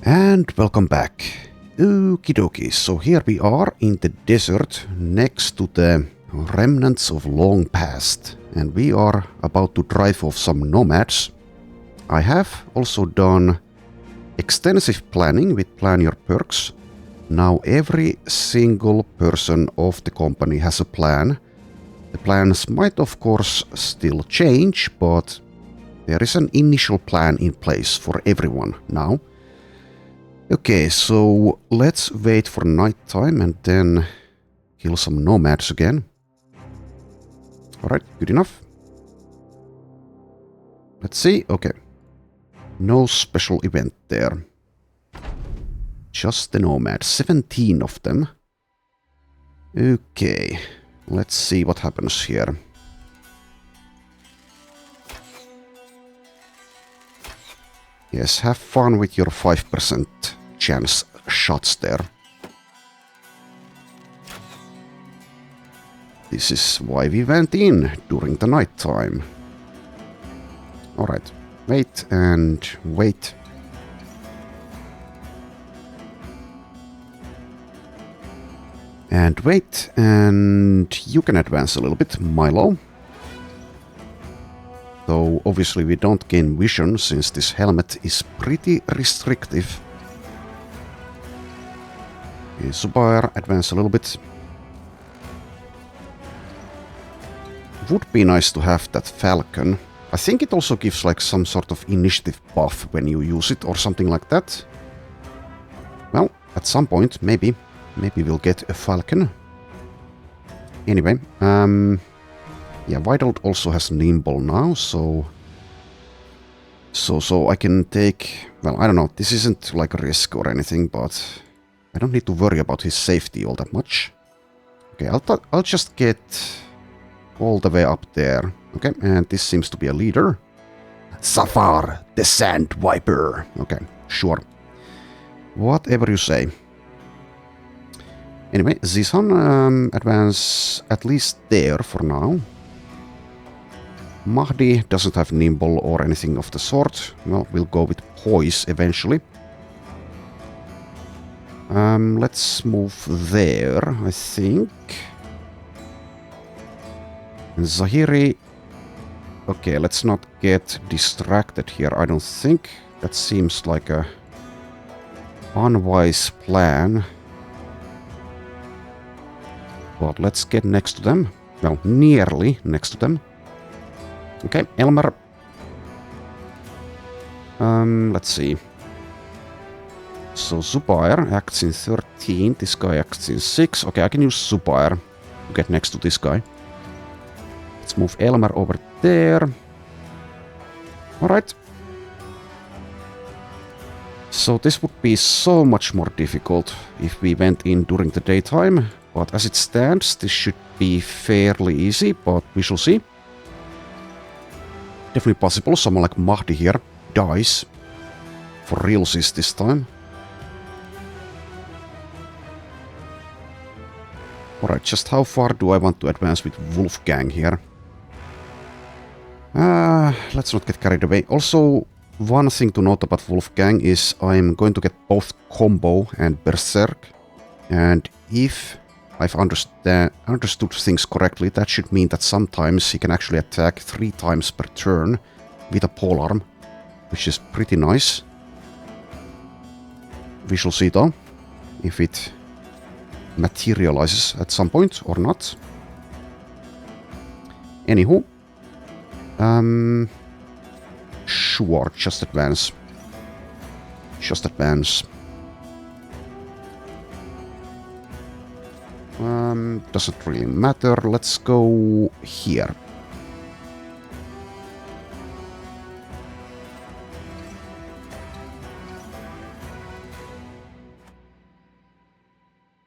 And welcome back. Okie dokie, so here we are in the desert next to the remnants of long past, and we are about to drive off some nomads. I have also done extensive planning with Plan Your Perks. Now every single person of the company has a plan. The plans might of course still change, but there is an initial plan in place for everyone now. Okay, so let's wait for nighttime and then kill some nomads again. Alright, good enough. Let's see, okay. No special event there. Just the nomads, 17 of them. Okay, let's see what happens here. Yes, have fun with your 5% chance shots there. This is why we went in during the night time. Alright, wait and wait. And wait, and you can advance a little bit, Milo. Though obviously we don't gain vision since this helmet is pretty restrictive. Okay, Zubair, advance a little bit. Would be nice to have that falcon. I think it also gives like some sort of initiative buff when you use it or something like that. Well, at some point, maybe we'll get a falcon. Anyway, yeah, Vital also has Nimble now, so I can take, well, I don't know, this isn't like a risk or anything, but I don't need to worry about his safety all that much. Okay, I'll just get all the way up there. Okay, and this seems to be a leader. Safar, the Sand Viper. Okay, sure. Whatever you say. Anyway, Zishan, advance at least there for now. Mahdi doesn't have Nimble or anything of the sort. Well, we'll go with Poise eventually. Let's move there, I think. And Zahiri... Okay, let's not get distracted here, I don't think. That seems like a unwise plan. But let's get next to them. Well, nearly next to them. Okay, Elmer. Let's see. So Zubair acts in 13, this guy acts in 6. Okay, I can use Zubair to get next to this guy. Let's move Elmer over there. Alright. So this would be so much more difficult if we went in during the daytime. But as it stands, this should be fairly easy, but we shall see. Definitely possible someone like Mahdi here dies. For realsies this time. Alright, just how far do I want to advance with Wolfgang here? Let's not get carried away. Also, one thing to note about Wolfgang is I'm going to get both Combo and Berserk. And if I've understood things correctly, that should mean that sometimes he can actually attack 3 times per turn with a polearm, which is pretty nice. We shall see though, if it materializes at some point or not. Anywho, sure, just advance. Just advance. Doesn't really matter. Let's go here.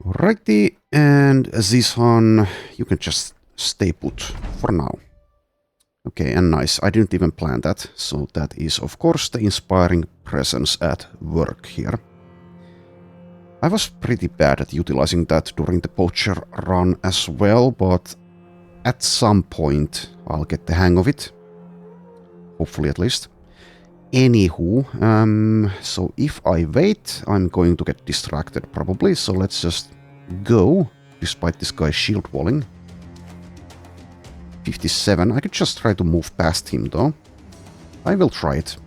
Alrighty, and Zishan, you can just stay put for now. Okay, and nice. I didn't even plan that, so that is of course the inspiring presence at work here. I was pretty bad at utilizing that during the poacher run as well, but at some point I'll get the hang of it. Hopefully at least. Anywho, so if I wait, I'm going to get distracted probably, so let's just go, despite this guy shield walling. 57, I could just try to move past him though. I will try it.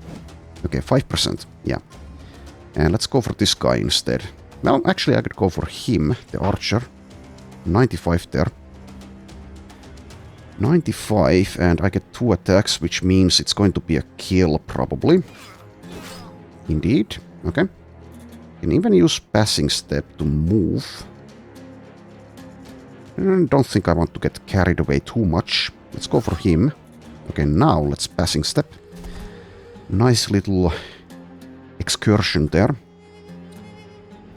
Okay, 5%, yeah. And let's go for this guy instead. Well, actually I could go for him, the archer. 95 there. 95, and I get 2 attacks, which means it's going to be a kill, probably. Indeed. Okay. Can even use passing step to move. Don't think I want to get carried away too much. Let's go for him. Okay, now let's passing step. Nice little excursion there.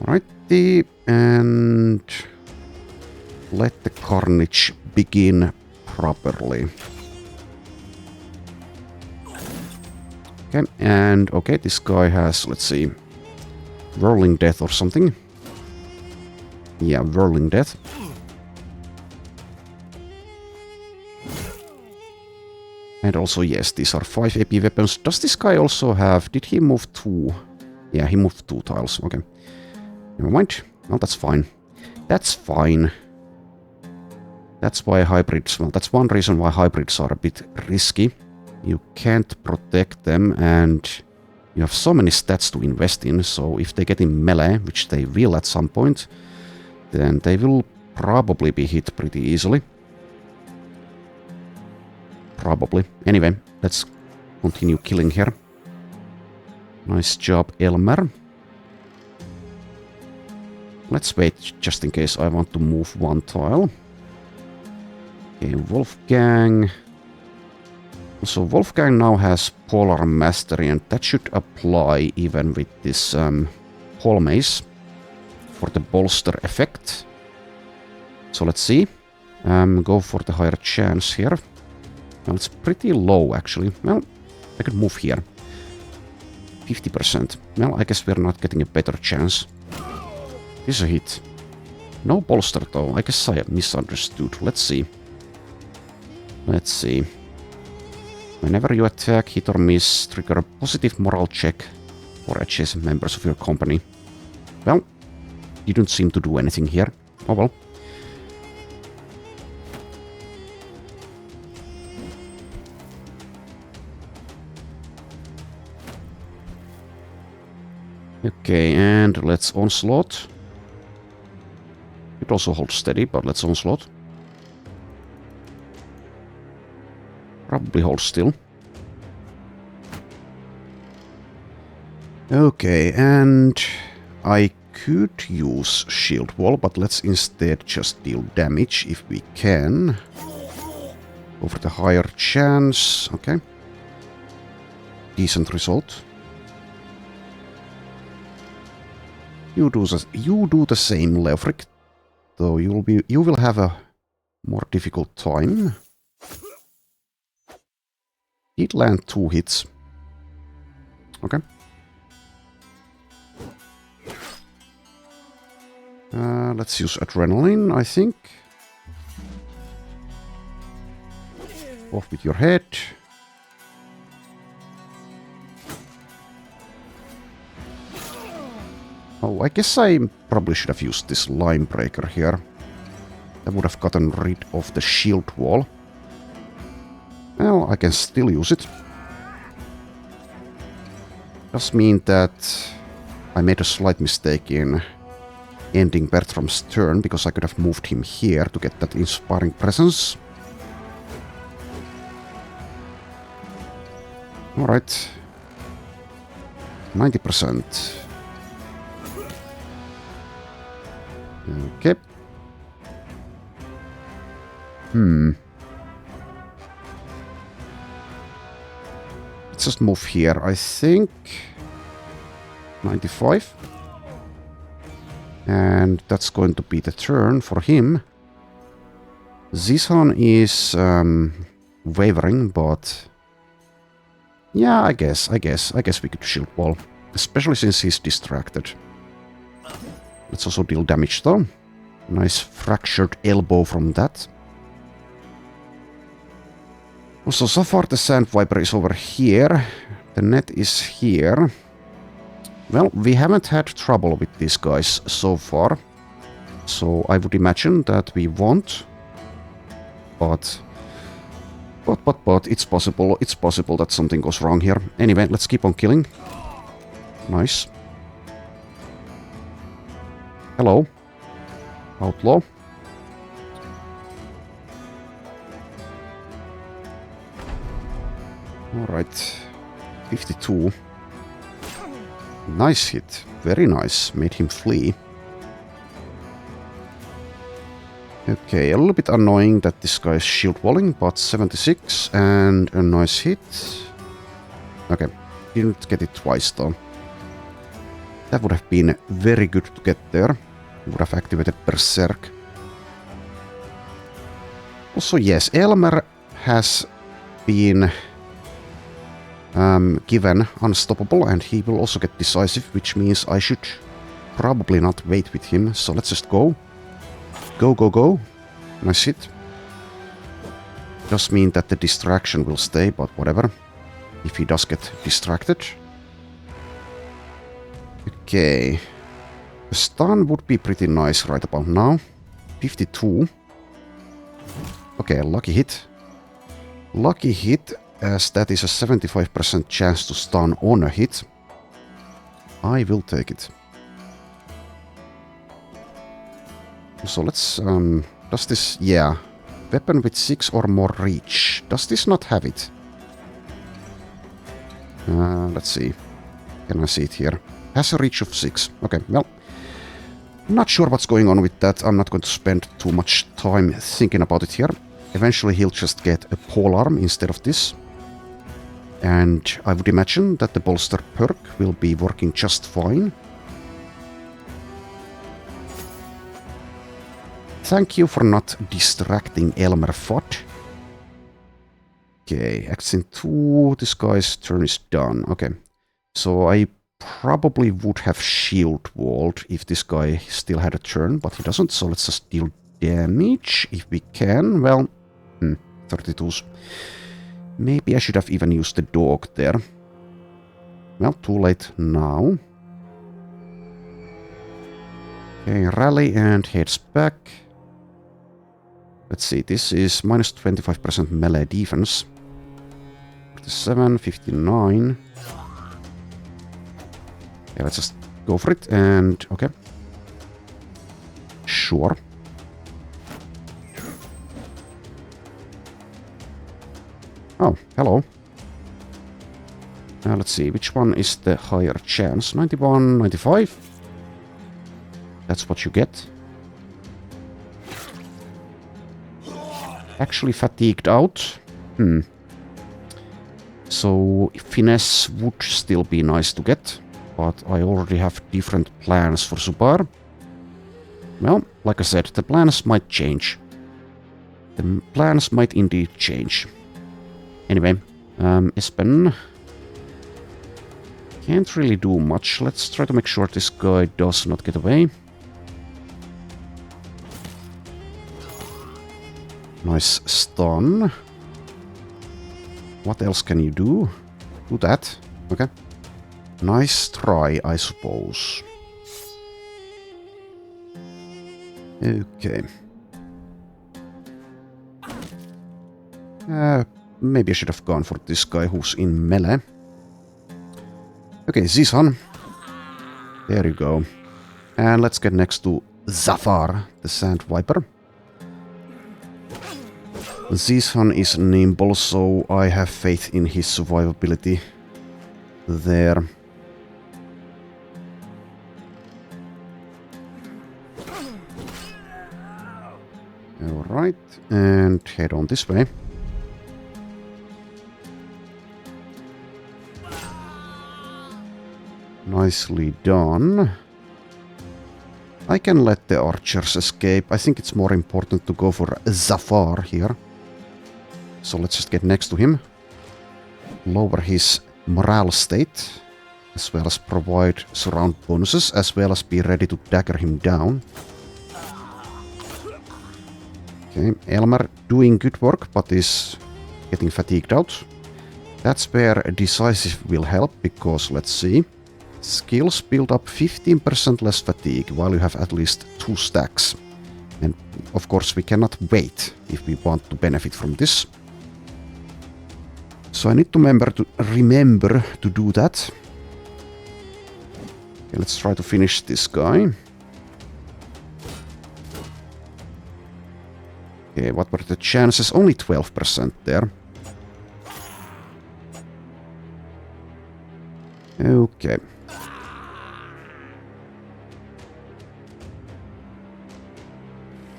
Alrighty, and let the carnage begin properly. Okay, and okay, this guy has, let's see, Whirling Death or something. Yeah, Whirling Death. And also, yes, these are 5 AP weapons. Does this guy also have... Did he move 2? Yeah, he moved 2 tiles. Okay. Never mind. No, that's fine. That's fine. That's why hybrids... Well, that's one reason why hybrids are a bit risky. You can't protect them, and you have so many stats to invest in, so if they get in melee, which they will at some point, then they will probably be hit pretty easily. Probably. Anyway, let's continue killing here. Nice job, Elmer. Let's wait, just in case I want to move 1 tile. Okay, Wolfgang. So Wolfgang now has Polar Mastery, and that should apply even with this Pole Mace for the bolster effect. So let's see. Go for the higher chance here. Well, it's pretty low actually. Well, I could move here. 50%. Well, I guess we're not getting a better chance. This is a hit. No bolster though. I guess I misunderstood. Let's see. Let's see. Whenever you attack, hit or miss, trigger a positive morale check for adjacent members of your company. Well, you don't seem to do anything here. Oh well. Okay, and let's onslaught. It also holds steady, but let's onslaught. Probably hold still. Okay, and I could use shield wall, but let's instead just deal damage if we can. Over the higher chance. Okay. Decent result. You do the same, Leofric. Though you will have a more difficult time. Did land 2 hits. Okay. Let's use adrenaline, I think. Off with your head. Oh, I guess I probably should have used this line breaker here. That would have gotten rid of the shield wall. Well, I can still use it. Does mean that I made a slight mistake in ending Bertram's turn, because I could have moved him here to get that inspiring presence. Alright. 90%. Okay. Let's just move here, I think. 95. And that's going to be the turn for him. Zishan is wavering, but yeah, I guess we could shield wall, especially since he's distracted. Let's also deal damage though. Nice fractured elbow from that. Also, so far the Sand Viper is over here. the net is here. Well, we haven't had trouble with these guys so far. So I would imagine that we won't. But it's possible that something goes wrong here. Anyway, let's keep on killing. Nice. Hello. Outlaw. Alright. 52. Nice hit. Very nice. Made him flee. Okay, a little bit annoying that this guy is shield walling, but 76 and a nice hit. Okay, didn't get it twice though. That would have been very good to get there. Would have activated Berserk. Also, yes, Elmer has been given Unstoppable, and he will also get Decisive, which means I should probably not wait with him. So let's just go. Go, go, go. Nice hit. Does mean that the distraction will stay, but whatever. If he does get distracted. Okay. The stun would be pretty nice right about now. 52. Okay, lucky hit. Lucky hit, as that is a 75% chance to stun on a hit. I will take it. So let's, does this, yeah, weapon with 6 or more reach. Does this not have it? Let's see. Can I see it here? Has a reach of 6. Okay, well, not sure what's going on with that. I'm not going to spend too much time thinking about it here. Eventually he'll just get a polearm instead of this. And I would imagine that the bolster perk will be working just fine. Thank you for not distracting Elmer Fott. Okay, action 2, this guy's turn is done. Okay, so I probably would have shield walled if this guy still had a turn, but he doesn't, so let's just deal damage if we can. Well, 32s. Maybe I should have even used the dog there. Well, too late now. Okay, rally and heads back. Let's see, this is minus 25% melee defense. 47, 59. Yeah, let's just go for it and... okay. Sure. Oh, hello. Let's see, which one is the higher chance? 91, 95? That's what you get. Actually fatigued out. So finesse would still be nice to get, but I already have different plans for Subar. Well, like I said, the plans might change. The plans might indeed change. Anyway, Espen can't really do much. Let's try to make sure this guy does not get away. Nice stun. What else can you do? Do that. Okay. Nice try, I suppose. Okay. Maybe I should have gone for this guy who's in melee. Okay, Zishan. There you go. And let's get next to Zafar, the Sand Viper. Zishan is nimble, so I have faith in his survivability there. Alright, and head on this way. Nicely done. I can let the archers escape. I think it's more important to go for Zafar here. So let's just get next to him. Lower his morale state. As well as provide surround bonuses. As well as be ready to dagger him down. Okay, Elmer doing good work, but is getting fatigued out. That's where decisive will help, because let's see. Skills build up 15% less fatigue while you have at least 2 stacks. And of course we cannot wait if we want to benefit from this. So I need to remember to do that. Okay, let's try to finish this guy. Okay, what were the chances? Only 12% there. Okay.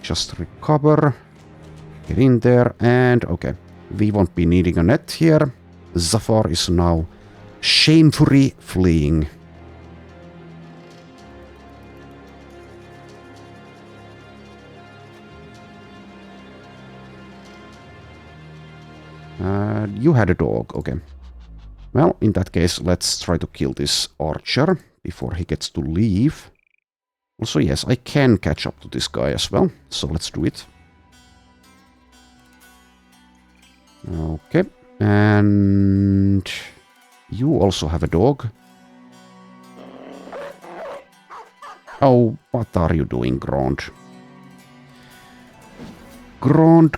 Just recover. Get in there, and okay. We won't be needing a net here. Zafar is now shamefully fleeing. You had a dog, okay. Well, in that case, let's try to kill this archer before he gets to leave. Also, yes, I can catch up to this guy as well, so let's do it. Okay, and you also have a dog. Oh, what are you doing, Grond? Grond.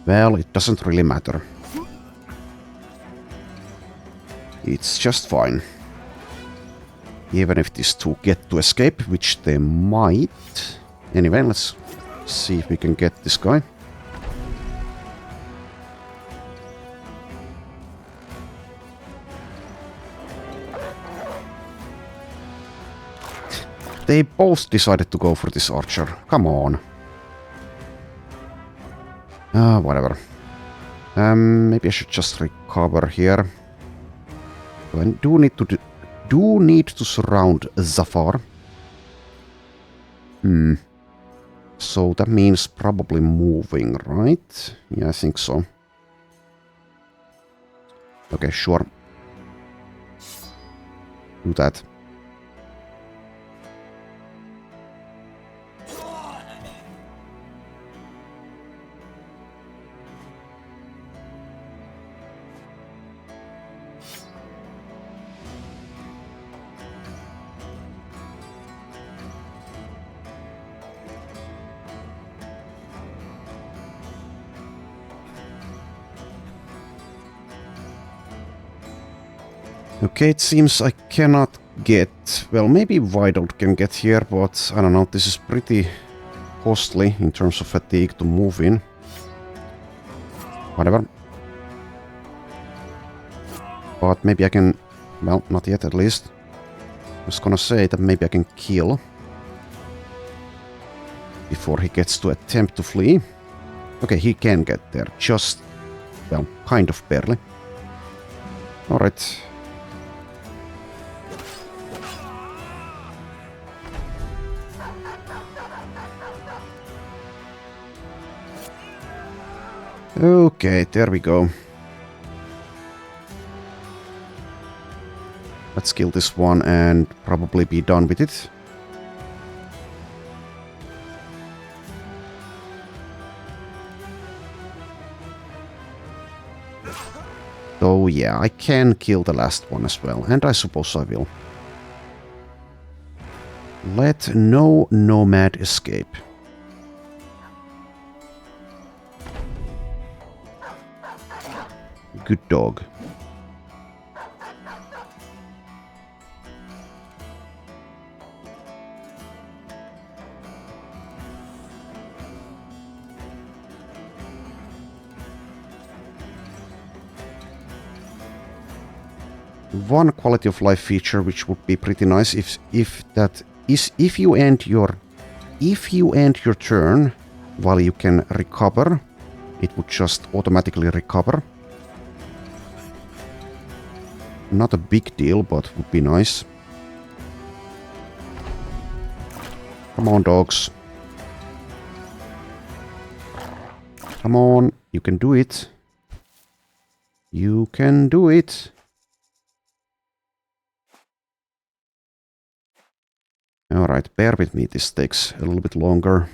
Well, it doesn't really matter. It's just fine. Even if these two get to escape, which they might. Anyway, let's see if we can get this guy. They both decided to go for this archer. Come on. Whatever. Maybe I should just recover here. I do need to surround Zafar. So that means probably moving, right? Yeah, I think so. Okay, sure. Do that. Okay, it seems I cannot get... Well, maybe Widout can get here, but I don't know, this is pretty costly in terms of fatigue to move in. Whatever. But maybe I can... Well, not yet at least. I was gonna say that maybe I can kill before he gets to attempt to flee. Okay, he can get there, just... Well, kind of barely. Alright. Okay, there we go. Let's kill this one and probably be done with it. So yeah, I can kill the last one as well, and I suppose I will. Let no nomad escape. Good dog. One quality of life feature which would be pretty nice if you end your turn while you can recover, it would just automatically recover. Not a big deal, but would be nice. Come on, dogs. Come on, you can do it. You can do it. Alright, bear with me, this takes a little bit longer.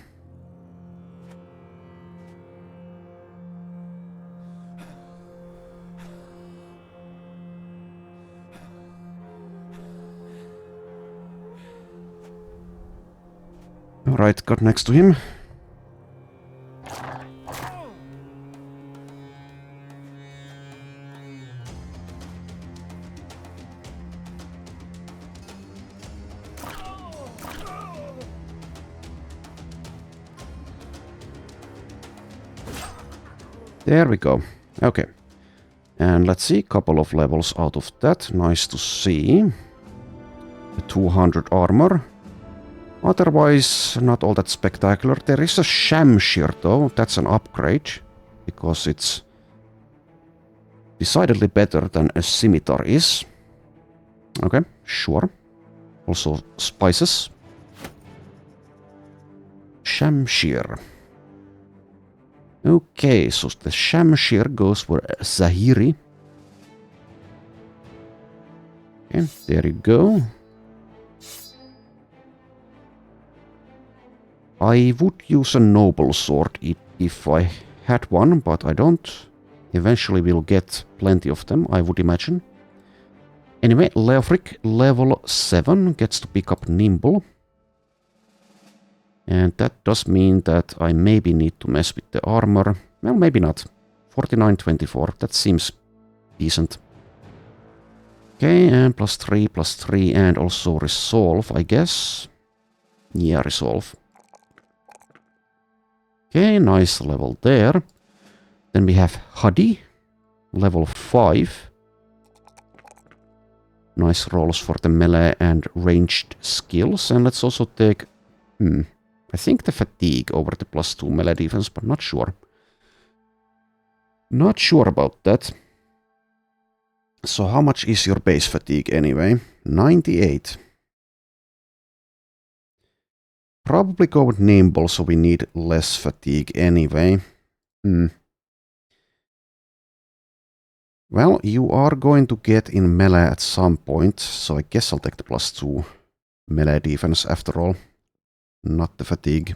Alright, got next to him. There we go. Okay. And let's see, couple of levels out of that. Nice to see. The 200 armor. Otherwise, not all that spectacular. There is a Shamshir though. That's an upgrade. Because it's decidedly better than a scimitar is. Okay, sure. Also spices. Shamshir. Okay, so the Shamshir goes for Zahiri. Okay, there you go. I would use a noble sword if I had one, but I don't. Eventually we'll get plenty of them, I would imagine. Anyway, Leofric, level 7, gets to pick up Nimble. And that does mean that I maybe need to mess with the armor. Well, maybe not. 49-24, that seems decent. Okay, and +3, and also Resolve, I guess. Yeah, Resolve. Okay, nice level there. Then we have Hadi, level 5. Nice rolls for the melee and ranged skills. And let's also take... I think the fatigue over the +2 melee defense, but not sure. Not sure about that. So how much is your base fatigue anyway? 98. Probably go with Nimble, so we need less fatigue anyway. Well, you are going to get in melee at some point, so I guess I'll take the +2 melee defense after all. Not the fatigue.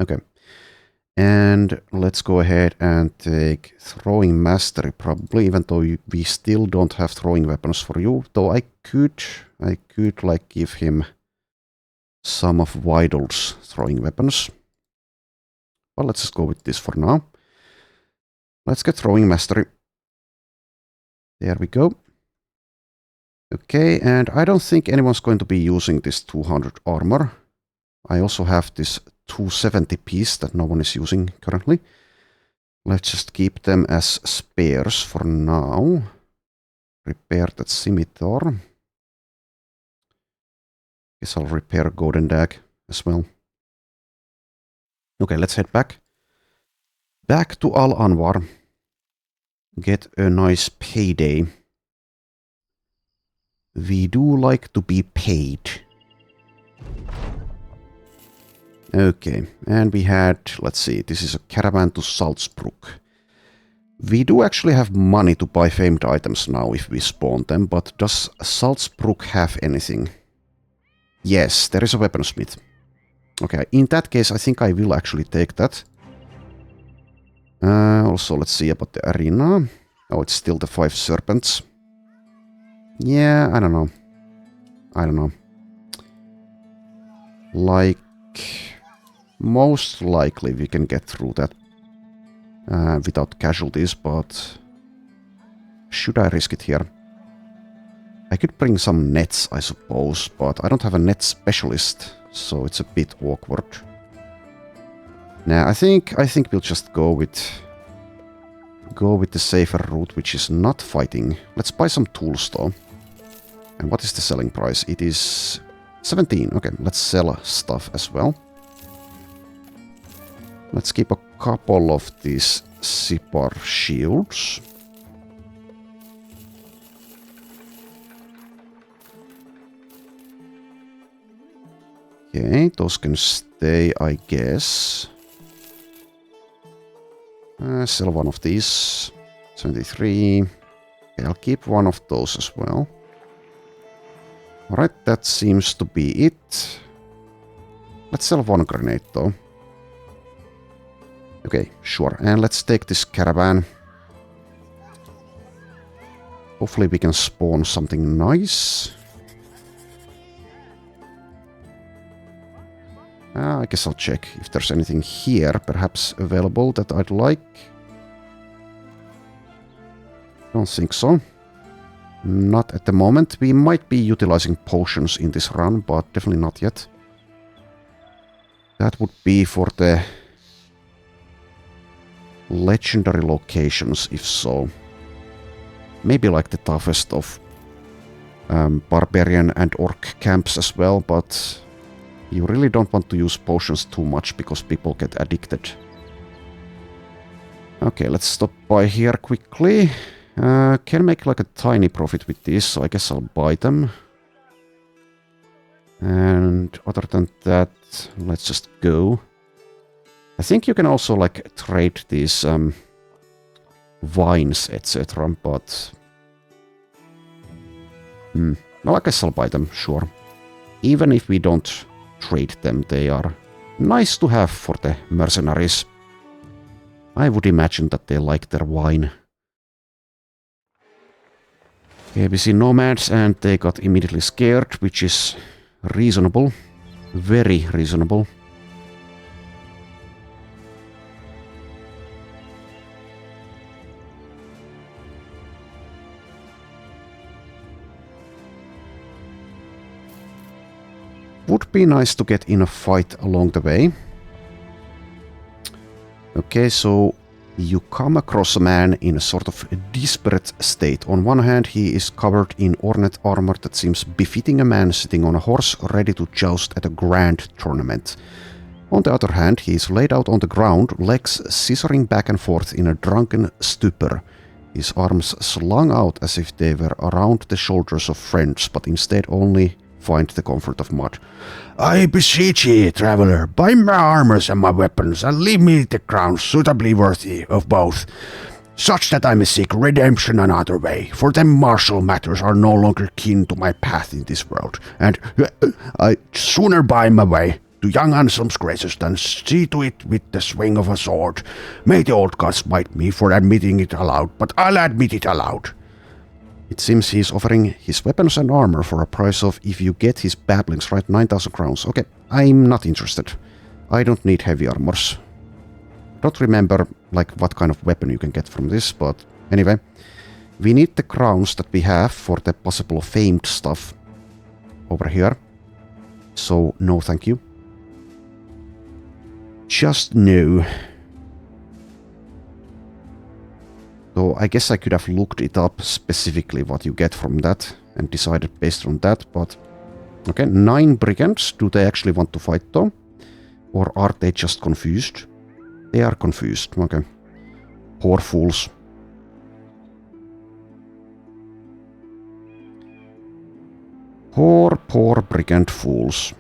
Okay. And let's go ahead and take throwing mastery probably, even though we still don't have throwing weapons for you. Though I could like give him some of Vidal's throwing weapons. Well, let's just go with this for now. Let's get throwing mastery. There we go. Okay, and I don't think anyone's going to be using this 200 armor. I also have this 270 piece that no one is using currently. Let's just keep them as spares for now. Repair that scimitar. Guess I'll repair Golden Dag as well. Okay, let's head back. Back to Al Anwar. Get a nice payday. We do like to be paid. Okay, and we had, let's see, this is a caravan to Salzburg. We do actually have money to buy famed items now if we spawn them, but does Salzburg have anything? Yes, there is a weaponsmith. Okay, in that case I think I will actually take that. Also, let's see about the arena. Oh, it's still the 5 serpents. Yeah, I don't know. I don't know. Like, most likely we can get through that without casualties, but should I risk it here? I could bring some nets, I suppose, but I don't have a net specialist, so it's a bit awkward. Nah, I think we'll just go with the safer route, which is not fighting. Let's buy some tools though. And what is the selling price? It is 17. Okay, let's sell stuff as well. Let's keep a couple of these Sipar shields. Okay, those can stay, I guess. Sell one of these. 73. Okay, I'll keep one of those as well. Alright, that seems to be it. Let's sell one grenade though. Okay, sure. And let's take this caravan. Hopefully we can spawn something nice. I guess I'll check if there's anything here perhaps available that I'd like. Don't think so. Not at the moment. We might be utilizing potions in this run, but definitely not yet. That would be for the legendary locations, if so. Maybe like the toughest of barbarian and orc camps as well, but you really don't want to use potions too much because people get addicted. Okay, let's stop by here quickly. Can make like a tiny profit with this, so I guess I'll buy them. And other than that, let's just go. I think you can also like trade these vines, etc. But well, I guess I'll buy them, sure. Even if we don't trade them, they are nice to have for the mercenaries. I would imagine that they like their wine. Okay, we see nomads and they got immediately scared, which is reasonable. Very reasonable. Would be nice to get in a fight along the way. Okay, so you come across a man in a sort of desperate state. On one hand, he is covered in ornate armor that seems befitting a man sitting on a horse ready to joust at a grand tournament. On the other hand, he is laid out on the ground, legs scissoring back and forth in a drunken stupor, his arms slung out as if they were around the shoulders of friends, but instead only find the comfort of mud. "I beseech ye, traveller, buy my armors and my weapons, and leave me the crown suitably worthy of both, such that I may seek redemption another way, for them martial matters are no longer keen to my path in this world, and I sooner buy my way to young Anselm's graces than see to it with the swing of a sword. May the old gods smite me for admitting it aloud, but I'll admit it aloud." It seems he's offering his weapons and armor for a price of, if you get his babblings right, 9,000 crowns. Okay, I'm not interested. I don't need heavy armors. Don't remember like what kind of weapon you can get from this, but anyway. We need the crowns that we have for the possible famed stuff over here. So, no thank you. Just no. So I guess I could have looked it up specifically what you get from that and decided based on that, but okay, 9 brigands. Do they actually want to fight though? Or are they just confused? They are confused, okay. Poor fools. Poor brigand fools.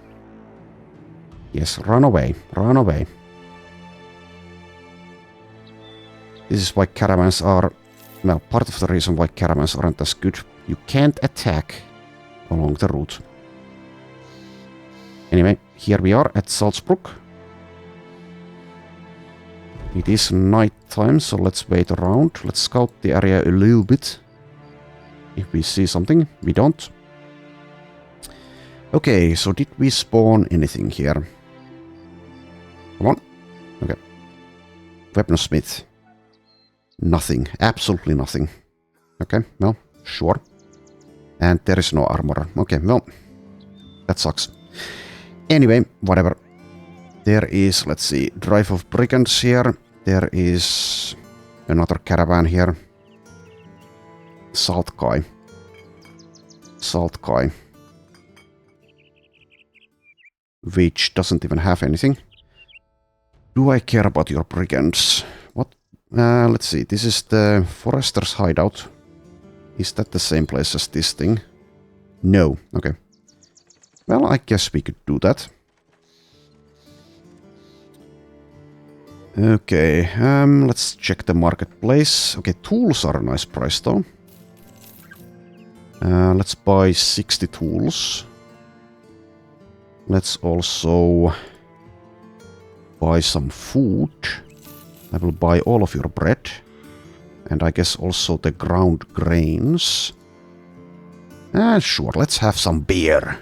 Yes, run away, run away. This is why caravans are, well, part of the reason why caravans aren't as good. You can't attack along the route. Anyway, here we are at Salzburg. It is night time, so let's wait around. Let's scout the area a little bit. If we see something, we don't. Okay, so did we spawn anything here? Come on. Okay. Weaponsmith. Nothing. Absolutely nothing. Okay, well, sure. And there is no armor. Okay, well, that sucks. Anyway, whatever. There is, let's see, drive of brigands here. There is another caravan here. Saltkai. Saltkai. Which doesn't even have anything. Do I care about your brigands? What? Let's see, this is the forester's hideout. Is that the same place as this thing? No, okay. Well, I guess we could do that. Okay, let's check the marketplace. Okay, tools are a nice price though. Let's buy 60 tools. Let's also buy some food. I will buy all of your bread. And I guess also the ground grains. Sure, let's have some beer.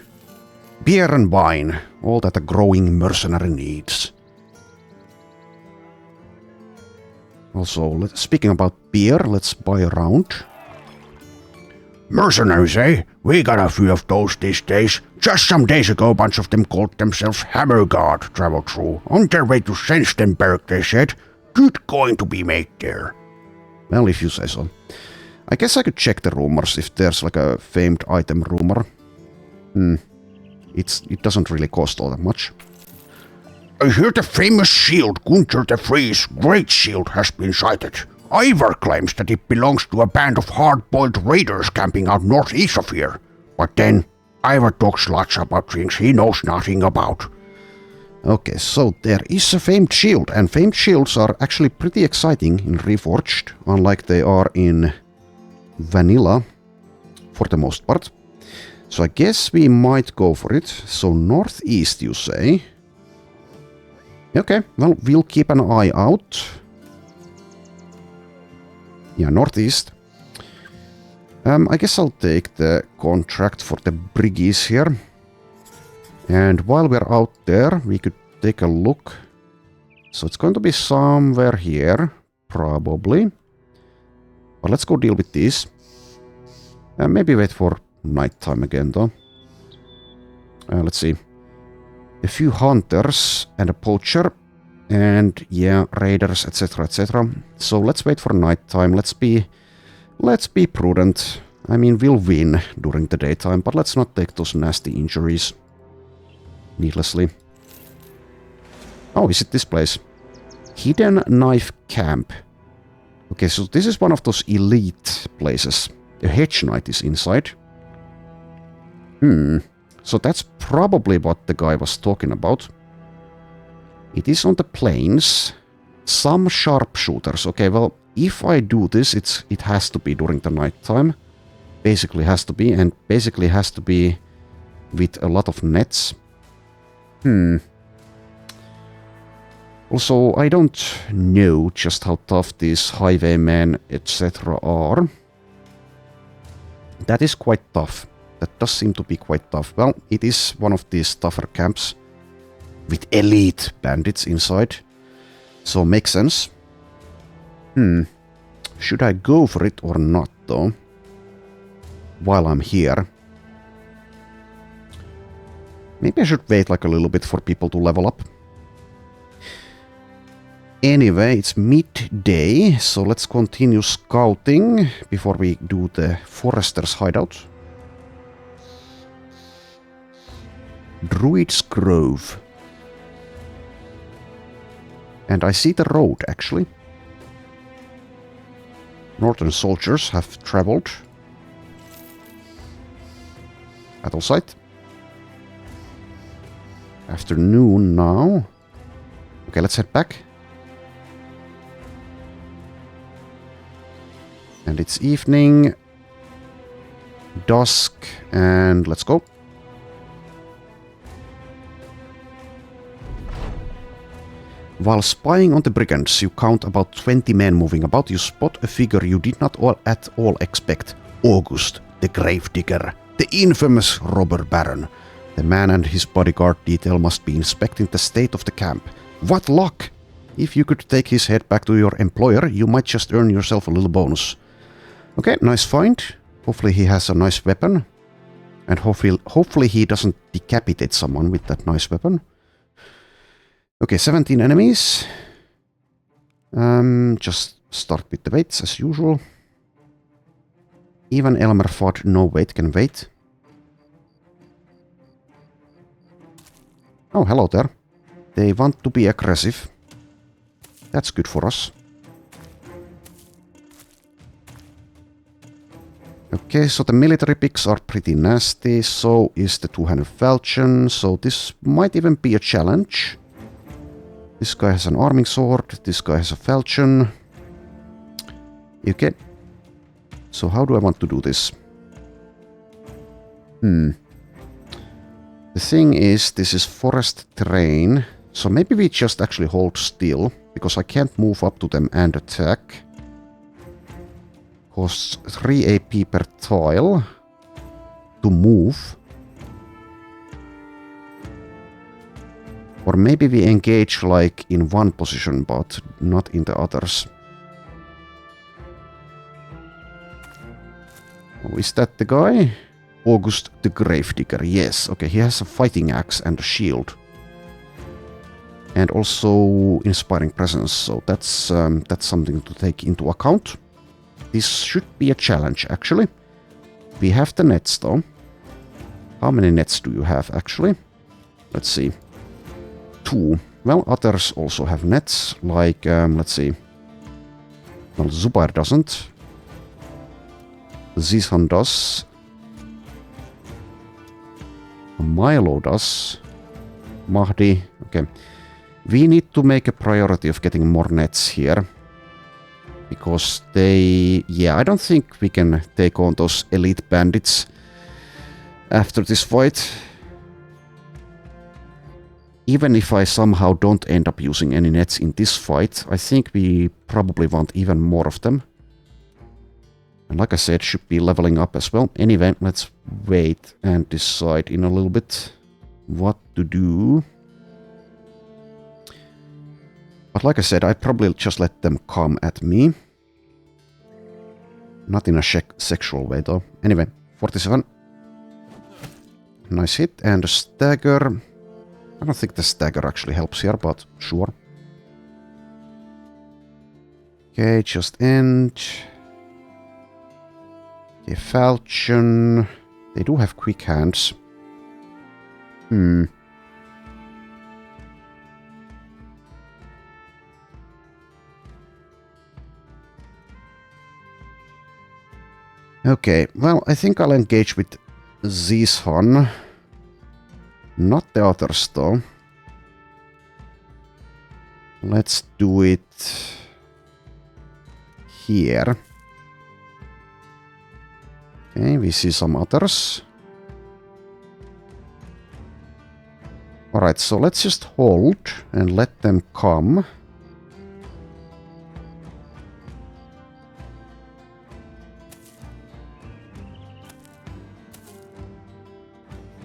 Beer and wine, all that a growing mercenary needs. Also, speaking about beer, let's buy a round. Mercenaries, eh? We got a few of those these days. Just some days ago, a bunch of them called themselves Hammer Guard traveled through. On their way to Senstenberg, they said. Good going to be made there. Well, if you say so. I guess I could check the rumors if there's like a famed item rumor. It doesn't really cost all that much. I hear the famous shield Gunther the Free's Great Shield has been sighted. Ivar claims that it belongs to a band of hard-boiled raiders camping out northeast of here. But then, Ivar talks lots about things he knows nothing about. Okay, so there is a famed shield, and famed shields are actually pretty exciting in Reforged, unlike they are in Vanilla, for the most part. So I guess we might go for it. So northeast, you say? Okay, well, we'll keep an eye out. Yeah, northeast. I guess I'll take the contract for the briggies here. And while we're out there, we could take a look. So it's going to be somewhere here, probably. But let's go deal with these. Maybe wait for nighttime again, though. Let's see. A few hunters and a poacher. And yeah, raiders, etc, etc. So let's wait for nighttime. Let's be prudent. I mean, we'll win during the daytime, but let's not take those nasty injuries needlessly. Oh, is it this place? Hidden Knife Camp. Okay, so this is one of those elite places. A Hedge Knight is inside. So that's probably what the guy was talking about. It is on the plains. Some sharpshooters. Okay, well, if I do this, it has to be during the nighttime. Basically has to be, and basically has to be with a lot of nets. Also, I don't know just how tough these highwaymen, etc. are. That is quite tough. That does seem to be quite tough. Well, it is one of these tougher camps with elite bandits inside. So, makes sense. Should I go for it or not, though? While I'm here. Maybe I should wait like a little bit for people to level up. Anyway, it's midday, so let's continue scouting before we do the Forester's hideout. Druid's Grove. And I see the road, actually. Northern soldiers have traveled. Battle site. Afternoon now. Okay, let's head back. And it's evening. Dusk. And let's go. While spying on the brigands, you count about 20 men moving about. You spot a figure you did not at all expect. August, the Gravedigger, the infamous robber baron. The man and his bodyguard detail must be inspecting the state of the camp. What luck! If you could take his head back to your employer, you might just earn yourself a little bonus. Okay, nice find. Hopefully he has a nice weapon. And hopefully he doesn't decapitate someone with that nice weapon. Okay, 17 enemies. Just start with the weights as usual. Even Elmer Fudd, no weight can wait. Oh, hello there. They want to be aggressive. That's good for us. Okay, so the military picks are pretty nasty. So is the two-handed falchion. So this might even be a challenge. This guy has an arming sword. This guy has a falchion. Okay. So how do I want to do this? The thing is, this is forest terrain, so maybe we just actually hold still, because I can't move up to them and attack. Costs 3 AP per tile to move. Or maybe we engage like in one position, but not in the others. Oh, is that the guy? August the Gravedigger, yes. Okay, he has a fighting axe and a shield. And also inspiring presence, so that's something to take into account. This should be a challenge, actually. We have the nets, though. How many nets do you have, actually? Let's see. 2. Well, others also have nets, like, let's see. Well, Zubair doesn't. Zizhan does. Milo does. Mahdi. Okay. We need to make a priority of getting more nets here. Because they... Yeah, I don't think we can take on those elite bandits after this fight. Even if I somehow don't end up using any nets in this fight, I think we probably want even more of them. And like I said, should be leveling up as well. Anyway, let's wait and decide in a little bit what to do. But like I said, I'd probably just let them come at me. Not in a sexual way though. Anyway, 47. Nice hit. And a stagger. I don't think the stagger actually helps here, but sure. Okay, just end. Okay, Falchion. They do have quick hands. Okay, well, I think I'll engage with Zizhan. Not the others, though. Let's do it here. Okay, we see some others. Alright, so let's just hold and let them come.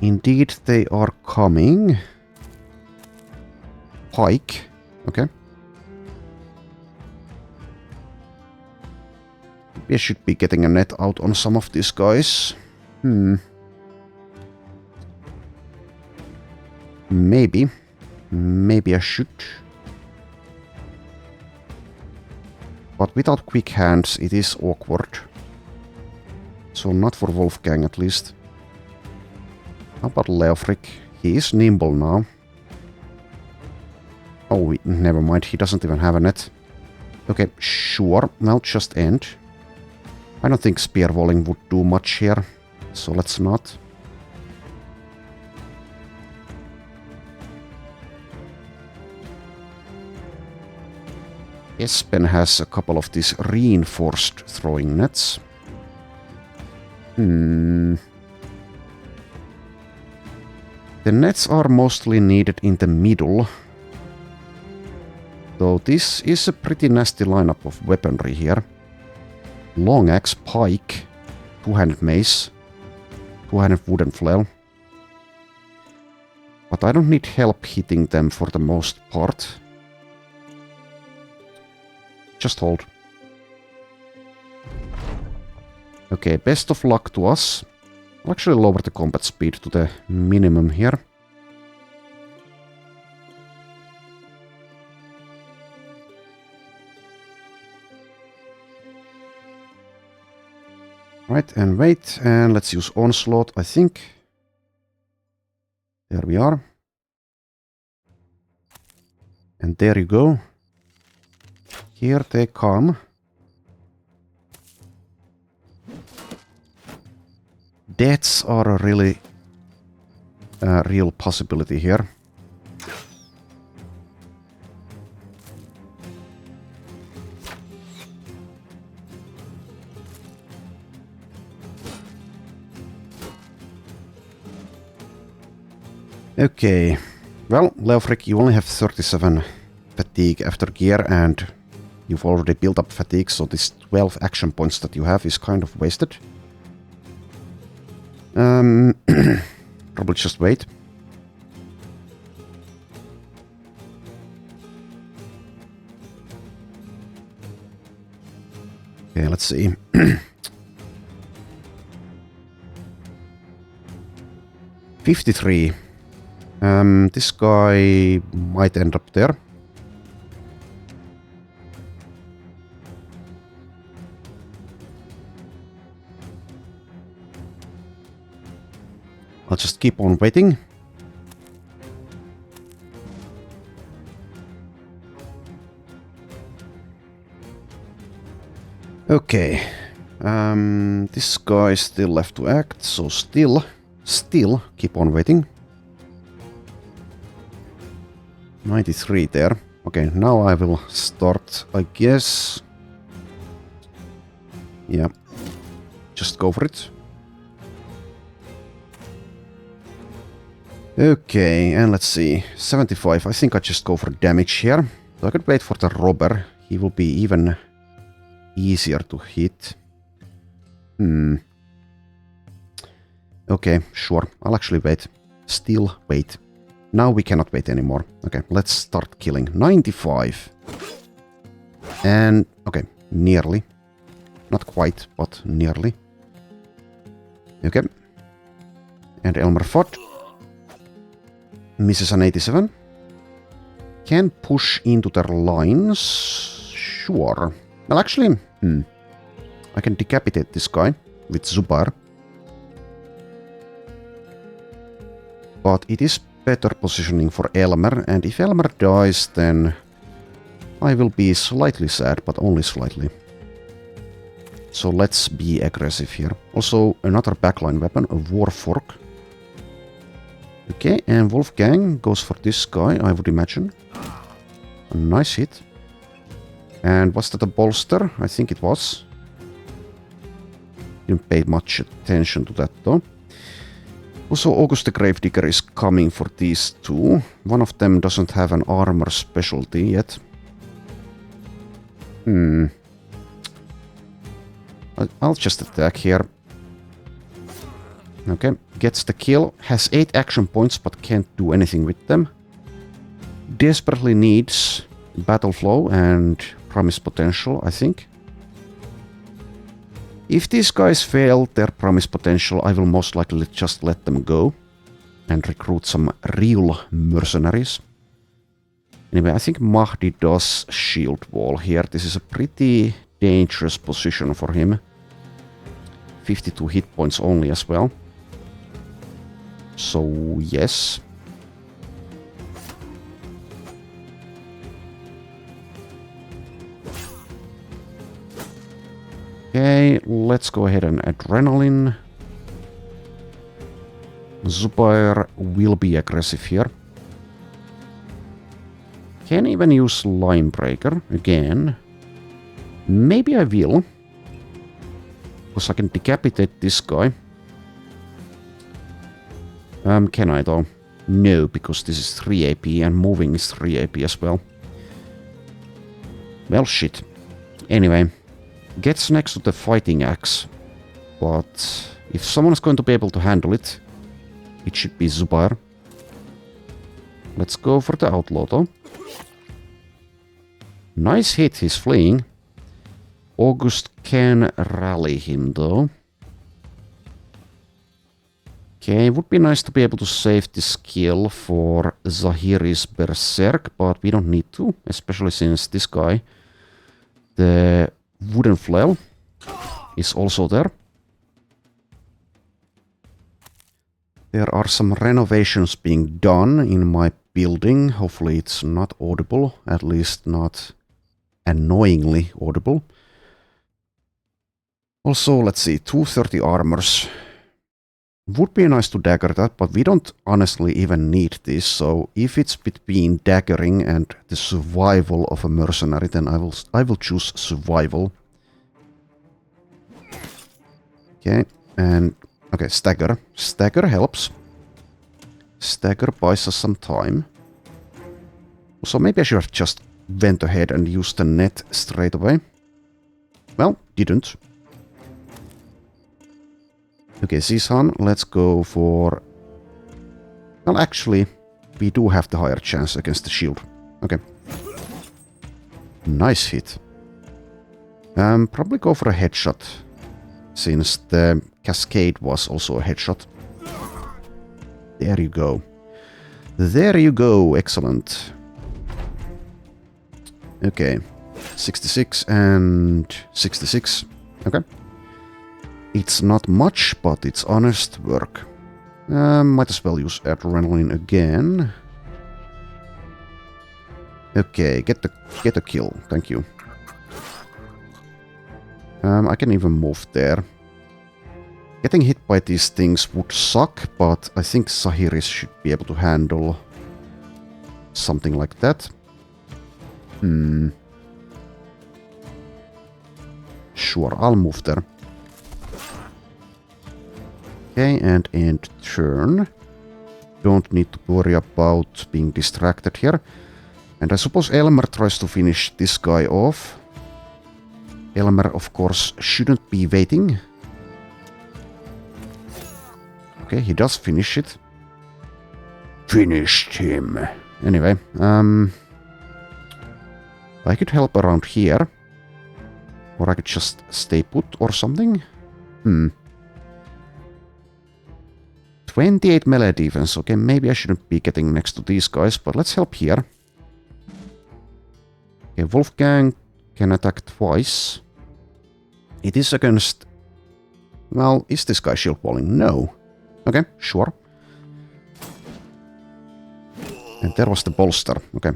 Indeed, they are coming. Pike. Okay. We should be getting a net out on some of these guys. Maybe. Maybe I should. But without quick hands, it is awkward. So not for Wolfgang, at least. How about Leofric? He is nimble now. Oh, never mind. He doesn't even have a net. Okay, sure. Well, just end. I don't think spear walling would do much here. So let's not. Espen has a couple of these reinforced throwing nets. The nets are mostly needed in the middle. Though this is a pretty nasty lineup of weaponry here. Long axe, pike, two-handed mace, two-handed wooden flail. But I don't need help hitting them for the most part. Just hold. Okay, best of luck to us. I'll actually lower the combat speed to the minimum here. Right, and wait, and let's use Onslaught, I think. There we are. And there you go. Here they come. Deaths are a really real possibility here. Okay. Well, Leofric, you only have 37 fatigue after gear, and you've already built up fatigue, so this 12 action points that you have is kind of wasted. Probably just wait. Okay, let's see. $53. This guy might end up there. I'll just keep on waiting. Okay. This guy is still left to act, so still keep on waiting. 93 there. Okay, now I will start, I guess. Yeah. Just go for it. Okay, and let's see. 75. I think I just go for damage here. So I could wait for the robber. He will be even easier to hit. Okay, sure. I'll actually wait. Still wait. Now we cannot wait anymore. Okay, let's start killing. 95. And, okay, nearly. Not quite, but nearly. Okay. And Elmer Fudd. Misses an 87. Can push into their lines. Sure. Well, actually, I can decapitate this guy with Zubar. But it is better positioning for Elmer, and if Elmer dies, then I will be slightly sad, but only slightly. So let's be aggressive here. Also, another backline weapon, a Warfork. Okay, and Wolfgang goes for this guy, I would imagine. A nice hit. And was that a bolster? I think it was. Didn't pay much attention to that though. Also, August the Gravedigger is coming for these two. One of them doesn't have an armor specialty yet. I'll just attack here. Okay, gets the kill. Has 8 action points but can't do anything with them. Desperately needs battle flow and promise potential, I think. If these guys fail their promise potential, I will most likely just let them go and recruit some real mercenaries. Anyway, I think Mahdi does shield wall here. This is a pretty dangerous position for him. 52 hit points only as well. So, yes. Okay, let's go ahead and adrenaline. Zubair will be aggressive here. Can even use Line Breaker again. Maybe I will. Because I can decapitate this guy. Can I though? No, because this is 3 AP and moving is 3 AP as well. Well, shit. Anyway. Gets next to the fighting axe. But if someone is going to be able to handle it, it should be Zubair. Let's go for the outlaw though. Nice hit, he's fleeing. August can rally him though. Okay, would be nice to be able to save this kill for Zahiri's Berserk, but we don't need to, especially since this guy, the wooden flail, is also there. There are some renovations being done in my building. Hopefully it's not audible, at least not annoyingly audible. Also, let's see, 230 armors. Would be nice to dagger that, but we don't honestly even need this, so if it's between daggering and the survival of a mercenary, then I will choose survival. Okay, and okay, stagger. Stagger helps. Stagger buys us some time. So maybe I should have just went ahead and used the net straight away. Well, didn't. Okay, Zisan, let's go for... Well, actually, we do have the higher chance against the shield. Okay. Nice hit. Probably go for a headshot, since the cascade was also a headshot. There you go. There you go, excellent. Okay, 66 and 66. Okay. It's not much, but it's honest work. Might as well use adrenaline again. Okay, get a kill, thank you. I can even move there. Getting hit by these things would suck, but I think Zahiris should be able to handle something like that. Sure, I'll move there. Okay, and end turn. Don't need to worry about being distracted here. And I suppose Elmer tries to finish this guy off. Elmer, of course, shouldn't be waiting. Okay, he does finish it. Finished him. Anyway, I could help around here. Or I could just stay put or something. 28 melee defense. Okay, maybe I shouldn't be getting next to these guys, but let's help here. Okay, Wolfgang can attack twice. It is against... Well, is this guy shield walling? No. Okay, sure. And there was the bolster. Okay.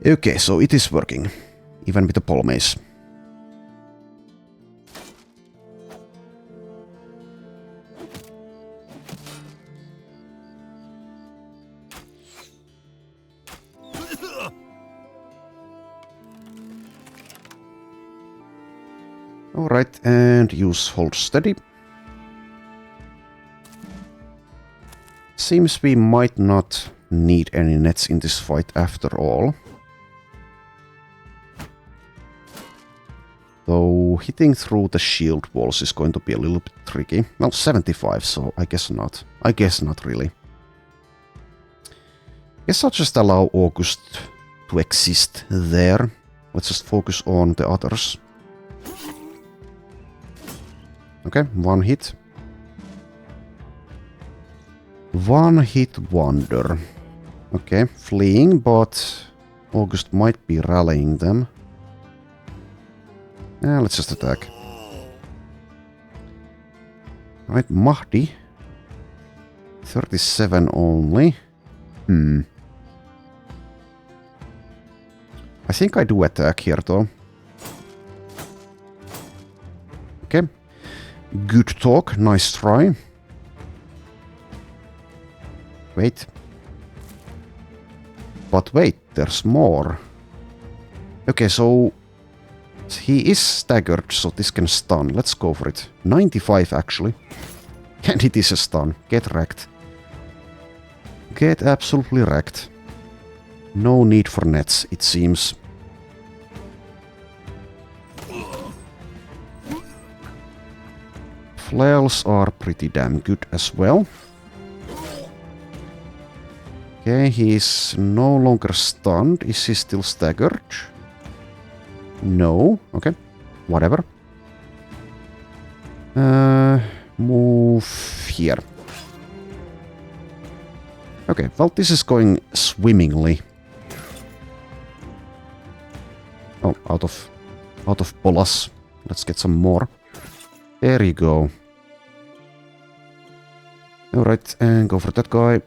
Okay, so it is working. Even with the pole mace. Alright, and use hold steady. Seems we might not need any nets in this fight after all. Though hitting through the shield walls is going to be a little bit tricky. Well, 75, so I guess not. I guess not really. Guess I'll just allow August to exist there. Let's just focus on the others. Okay, one hit. One hit wonder. Okay, fleeing, but August might be rallying them. Let's just attack. Alright, Mahdi. 37 only. I think I do attack here though. Okay. Good talk, nice try. Wait. But wait, there's more. Okay, so he is staggered, so this can stun. Let's go for it. 95 actually. And it is a stun. Get wrecked. Get absolutely wrecked. No need for nets, it seems. Flails are pretty damn good as well. Okay, he is no longer stunned. Is he still staggered? No. Okay. Whatever. Move here. Okay, well, this is going swimmingly. Oh, out of bolas. Let's get some more. There you go. Alright, and go for that guy.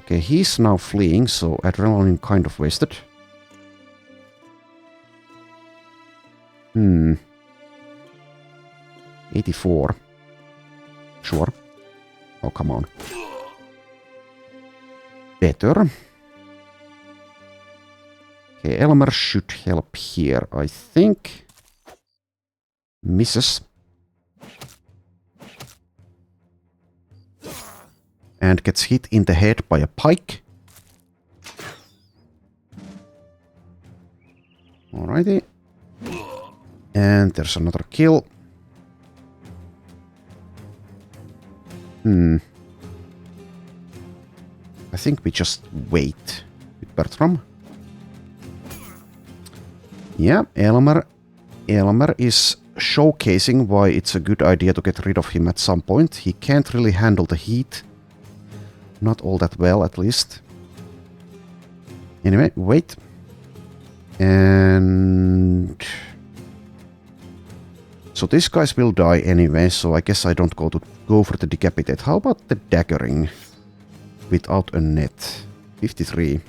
Okay, he's now fleeing, so adrenaline kind of wasted. 84. Sure. Oh, come on. Better. Okay, Elmer should help here, I think. Misses. and gets hit in the head by a pike. Alrighty. And there's another kill. I think we just wait with Bertram. Yeah, Elmer is showcasing why it's a good idea to get rid of him at some point. He can't really handle the heat. Not all that well, at least. Anyway, wait. And... so these guys will die anyway, so I guess I don't go for the decapitate. How about the daggering? Without a net. 53.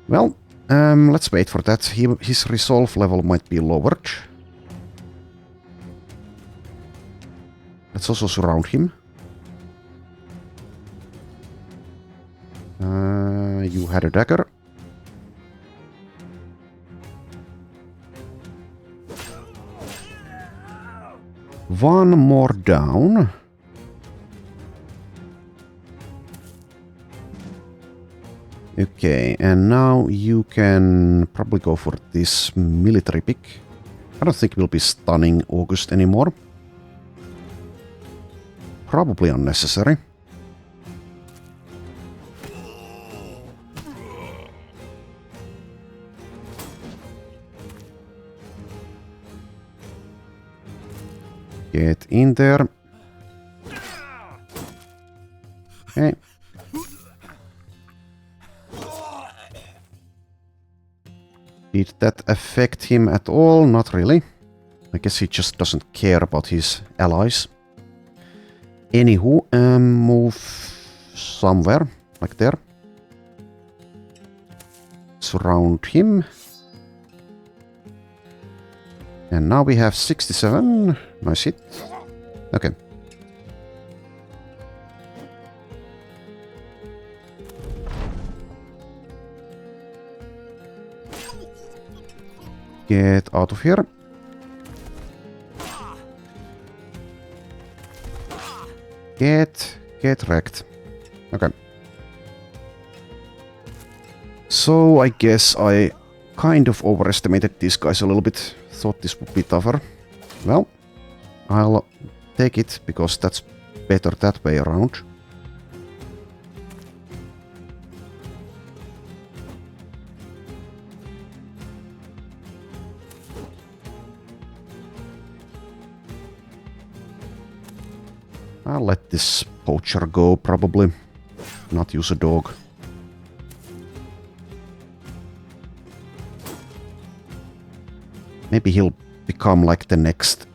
Well, let's wait for that. His resolve level might be lowered. Let's also surround him. You had a dagger. One more down. Okay, and now you can probably go for this military pick. I don't think we'll be stunning August anymore. Probably unnecessary. Get in there. Okay. Did that affect him at all? Not really. I guess he just doesn't care about his allies. Anywho, move somewhere, like there. Surround him. And now we have 67. Nice hit. Okay. Get out of here. Get wrecked. Okay. So I guess I kind of overestimated these guys a little bit. Thought this would be tougher. Well, I'll take it because that's better that way around. I'll let this poacher go, probably. Not use a dog. Maybe he'll become like the next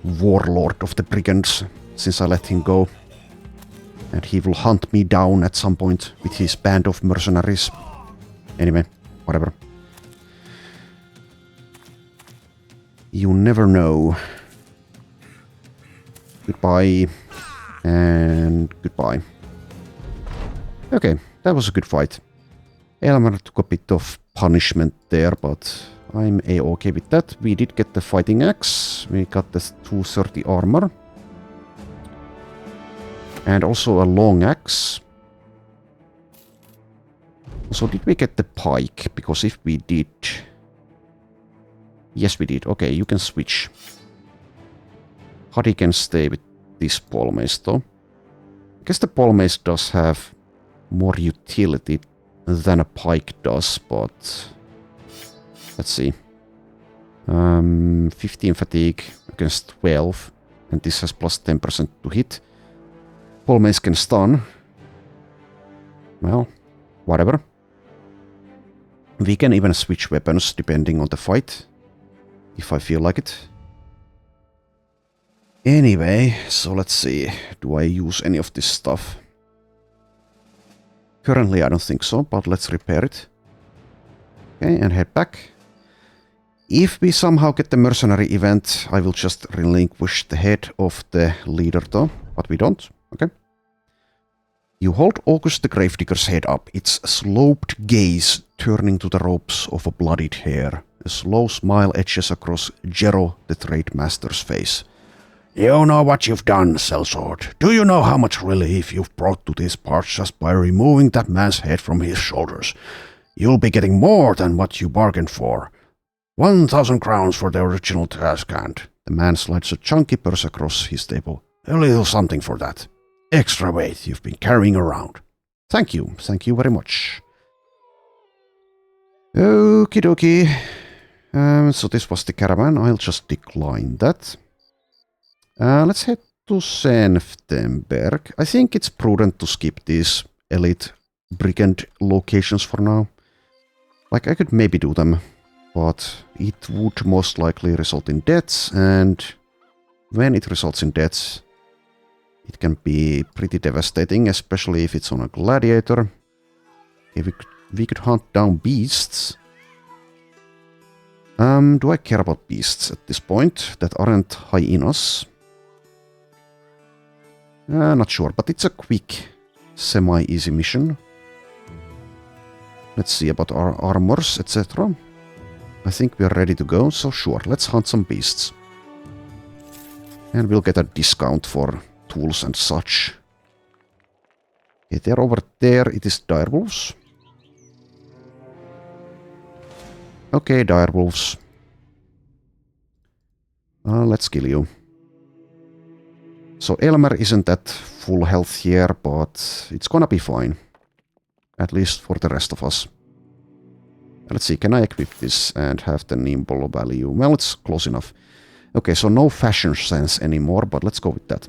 warlord of the brigands, since I let him go. And he will hunt me down at some point with his band of mercenaries. Anyway, whatever. You never know. Goodbye. And goodbye. Okay, that was a good fight. Elmer took a bit of punishment there, but I'm a-okay with that. We did get the fighting axe. We got the 230 armor. And also a long axe. So did we get the pike? Because if we did... yes, we did. Okay, you can switch. Huddy can stay with this pole mace though. I guess the pole mace does have more utility than a pike does, but... let's see. 15 fatigue against 12. And this has plus 10% to hit. Pole mace can stun. Well, whatever. We can even switch weapons depending on the fight. If I feel like it. Anyway, so let's see. Do I use any of this stuff? Currently I don't think so, but let's repair it. Okay, and head back. If we somehow get the mercenary event, I will just relinquish the head of the leader though, but we don't. Okay. You hold August the Gravedigger's head up, its sloped gaze turning to the ropes of a bloodied hair. A slow smile etches across Jero the Trade Master's face. You know what you've done, sellsword. Do you know how much relief you've brought to this part just by removing that man's head from his shoulders? You'll be getting more than what you bargained for. 1,000 crowns for the original task, and The man slides a chunky purse across his table. a little something for that. Extra weight you've been carrying around. Thank you very much. Okie dokie. So this was the caravan, I'll just decline that. Let's head to Senftenberg. I think it's prudent to skip these elite brigand locations for now. Like, I could maybe do them, but it would most likely result in deaths, and when it results in deaths, it can be pretty devastating, especially if it's on a gladiator. Okay, we could hunt down beasts. Do I care about beasts at this point that aren't hyenas? Not sure, but it's a quick, semi-easy mission. Let's see about our armors, etc. I think we're ready to go, so sure, let's hunt some beasts. And we'll get a discount for tools and such. Okay, they're over there, it is direwolves. Okay, direwolves. Let's kill you. So Elmer isn't at full health here, but it's gonna be fine. At least for the rest of us. Let's see, can I equip this and have the nimble value? Well, it's close enough. Okay, so no fashion sense anymore, but let's go with that.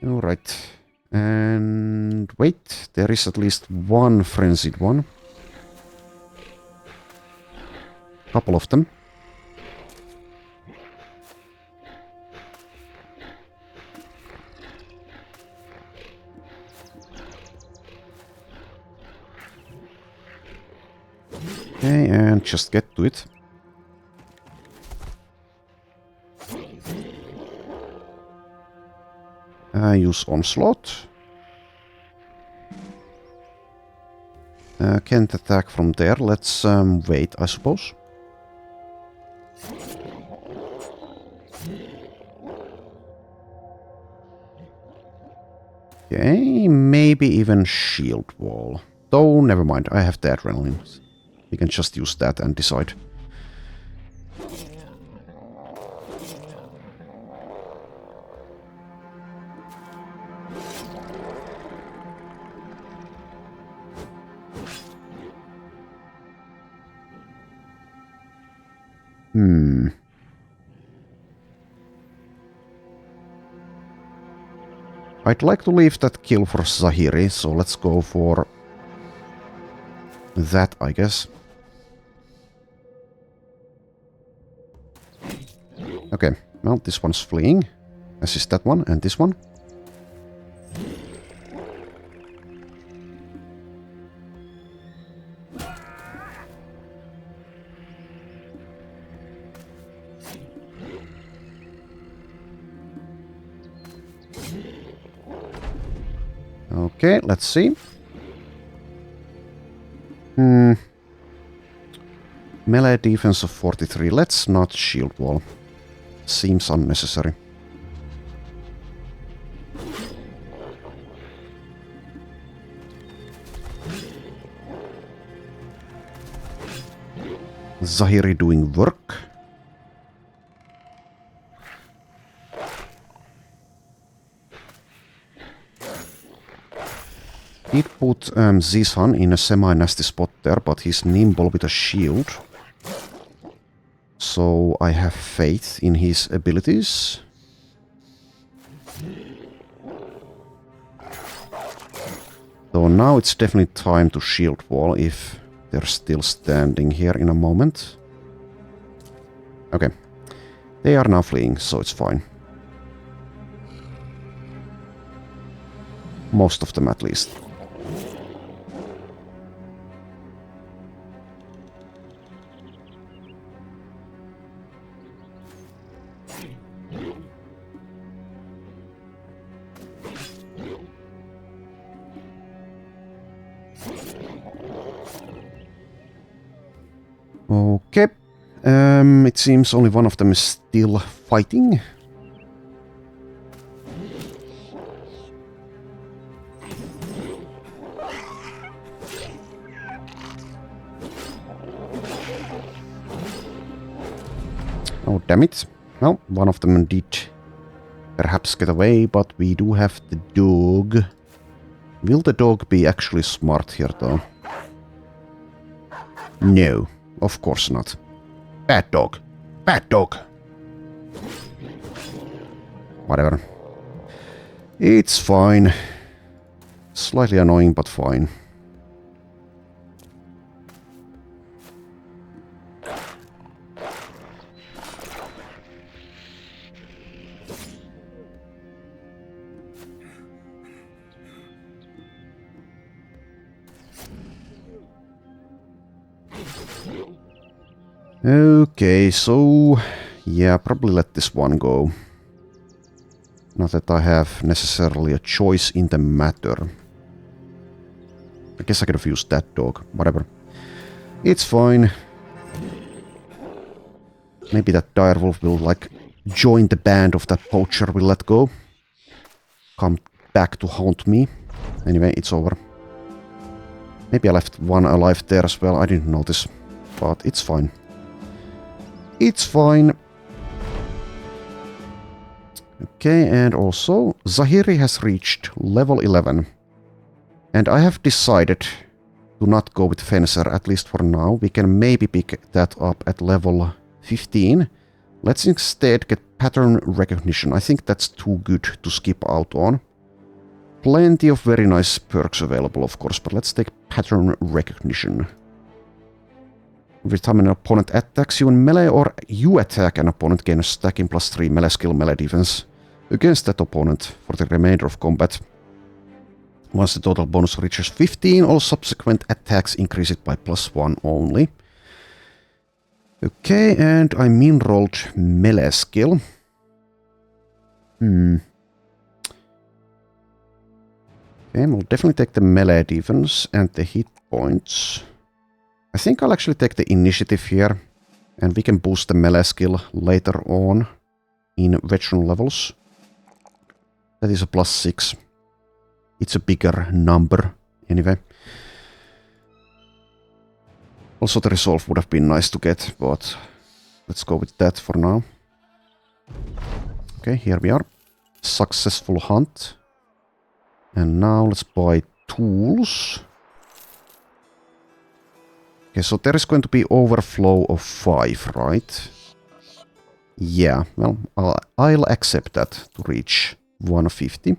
Alright. And wait, there is at least one frenzied one. Couple of them. Okay, and just get to it. Use onslaught. Can't attack from there. Let's wait, I suppose. Okay, maybe even shield wall. Though, never mind, I have the adrenaline. We can just use that and decide. I'd like to leave that kill for Zahiri, so let's go for that, I guess. Okay, well, this one's fleeing, as is that one, and this one. Okay, let's see. Melee defense of 43. Let's not shield wall. Seems unnecessary. Zahiri doing work. Did put Zishan in a semi-nasty spot there, but he's nimble with a shield. So I have faith in his abilities. So now it's definitely time to shield wall if they're still standing here in a moment. Okay. They are now fleeing, so it's fine. Most of them at least. Okay, It seems only one of them is still fighting. Oh, damn it. Well, one of them did perhaps get away, but we do have the dog. Will the dog be actually smart here, though? No, of course not. Bad dog. Bad dog. Whatever. It's fine. Slightly annoying, but fine. Okay, so yeah, probably let this one go. Not that I have necessarily a choice in the matter. I guess I could have used that dog. Whatever. It's fine. Maybe that direwolf will, like, join the band of that poacher we let go. Come back to haunt me. Anyway, it's over. Maybe I left one alive there as well. I didn't notice. But it's fine. It's fine. Okay, and also, Zahiri has reached level 11. And I have decided to not go with Fencer, at least for now. We can maybe pick that up at level 15. Let's instead get pattern recognition. I think that's too good to skip out on. Plenty of very nice perks available, of course, but let's take pattern recognition. Every time an opponent attacks you in melee or you attack an opponent, gain a stacking +3 melee skill melee defense against that opponent for the remainder of combat. Once the total bonus reaches 15, all subsequent attacks increase it by +1 only. Okay, and I min-rolled melee skill. Okay, we'll definitely take the melee defense and the hit points. I think I'll actually take the initiative here, and we can boost the melee skill later on in veteran levels. That is a +6. It's a bigger number, anyway. Also, the resolve would have been nice to get, but let's go with that for now. Okay, here we are. Successful hunt. And now let's buy tools. Okay, so there is going to be overflow of 5, right? Yeah, well, I'll accept that to reach 150.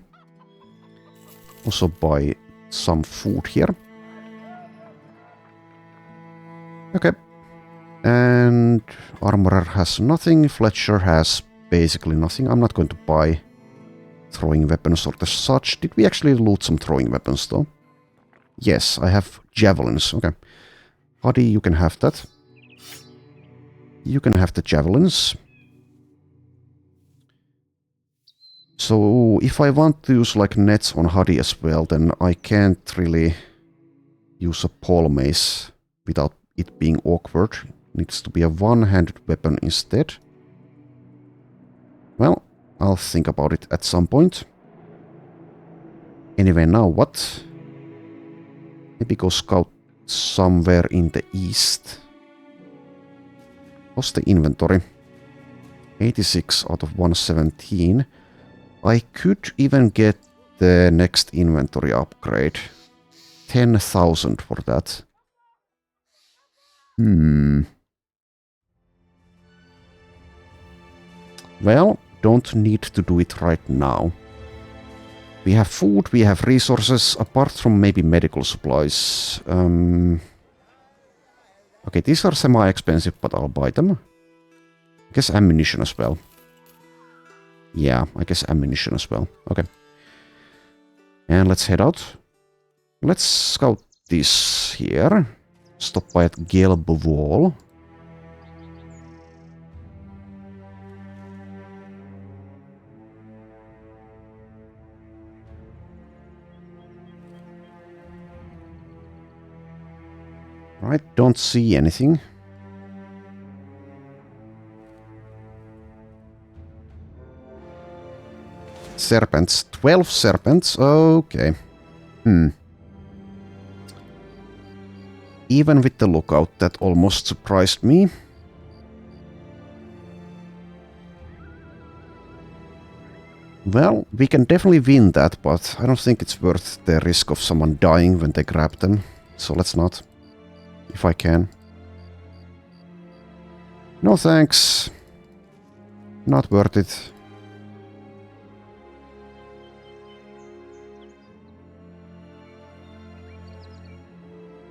Also buy some food here. Okay. And Armorer has nothing. Fletcher has basically nothing. I'm not going to buy throwing weapons or the such. Did we actually loot some throwing weapons though? Yes, I have javelins. Okay. Huddy, you can have that. You can have the javelins. So if I want to use like nets on Huddy as well, then I can't really use a pole mace without it being awkward. It needs to be a one-handed weapon instead. Well, I'll think about it at some point. Anyway, now what? Maybe go scout somewhere in the east. What's the inventory? 86 out of 117. I could even get the next inventory upgrade. 10,000 for that. Well, don't need to do it right now. We have food, we have resources, apart from maybe medical supplies. Okay, these are semi-expensive, but I'll buy them. I guess ammunition as well. Yeah, I guess ammunition as well. Okay. And let's head out. Let's scout this here. Stop by at Gelb Wall. Right, don't see anything. serpents. 12 serpents? Okay. Even with the lookout, that almost surprised me. Well, we can definitely win that, but I don't think it's worth the risk of someone dying when they grab them. So let's not. If I can. No thanks. Not worth it.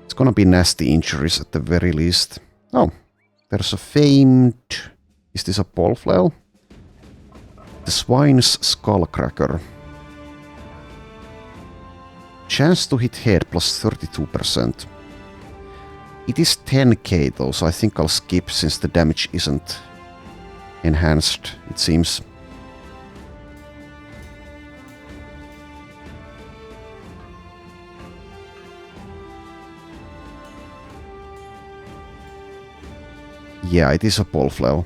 It's gonna be nasty injuries at the very least. Oh, there's a famed... Is this a ball flail? The Swine's Skullcracker. Chance to hit head plus 32%. It is 10k though, so I think I'll skip since the damage isn't enhanced, it seems. Yeah, it is a ball flail.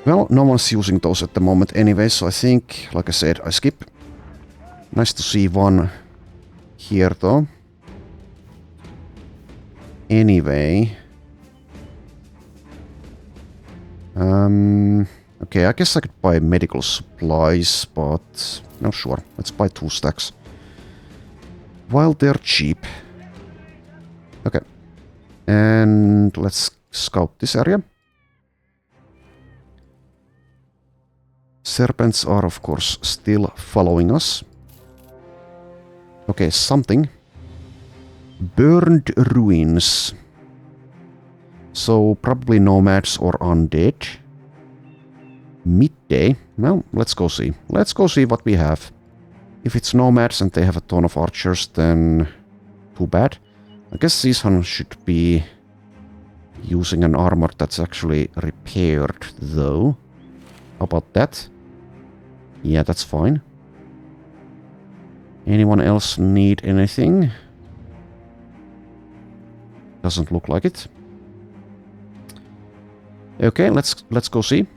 Well, no one's using those at the moment anyway, so I think, like I said, I skip. Nice to see one here though. Anyway. Okay, I guess I could buy medical supplies, but... No, sure. Let's buy 2 stacks. While they're cheap. Okay. And let's scout this area. Serpents are, of course, still following us. Okay, something. Burned ruins. So, probably nomads or undead. Midday. Well, let's go see. Let's go see what we have. If it's nomads and they have a ton of archers, then too bad. I guess Seashan should be using an armor that's actually repaired, though. How about that? Yeah, that's fine. Anyone else need anything? Doesn't look like it. Okay, let's go see.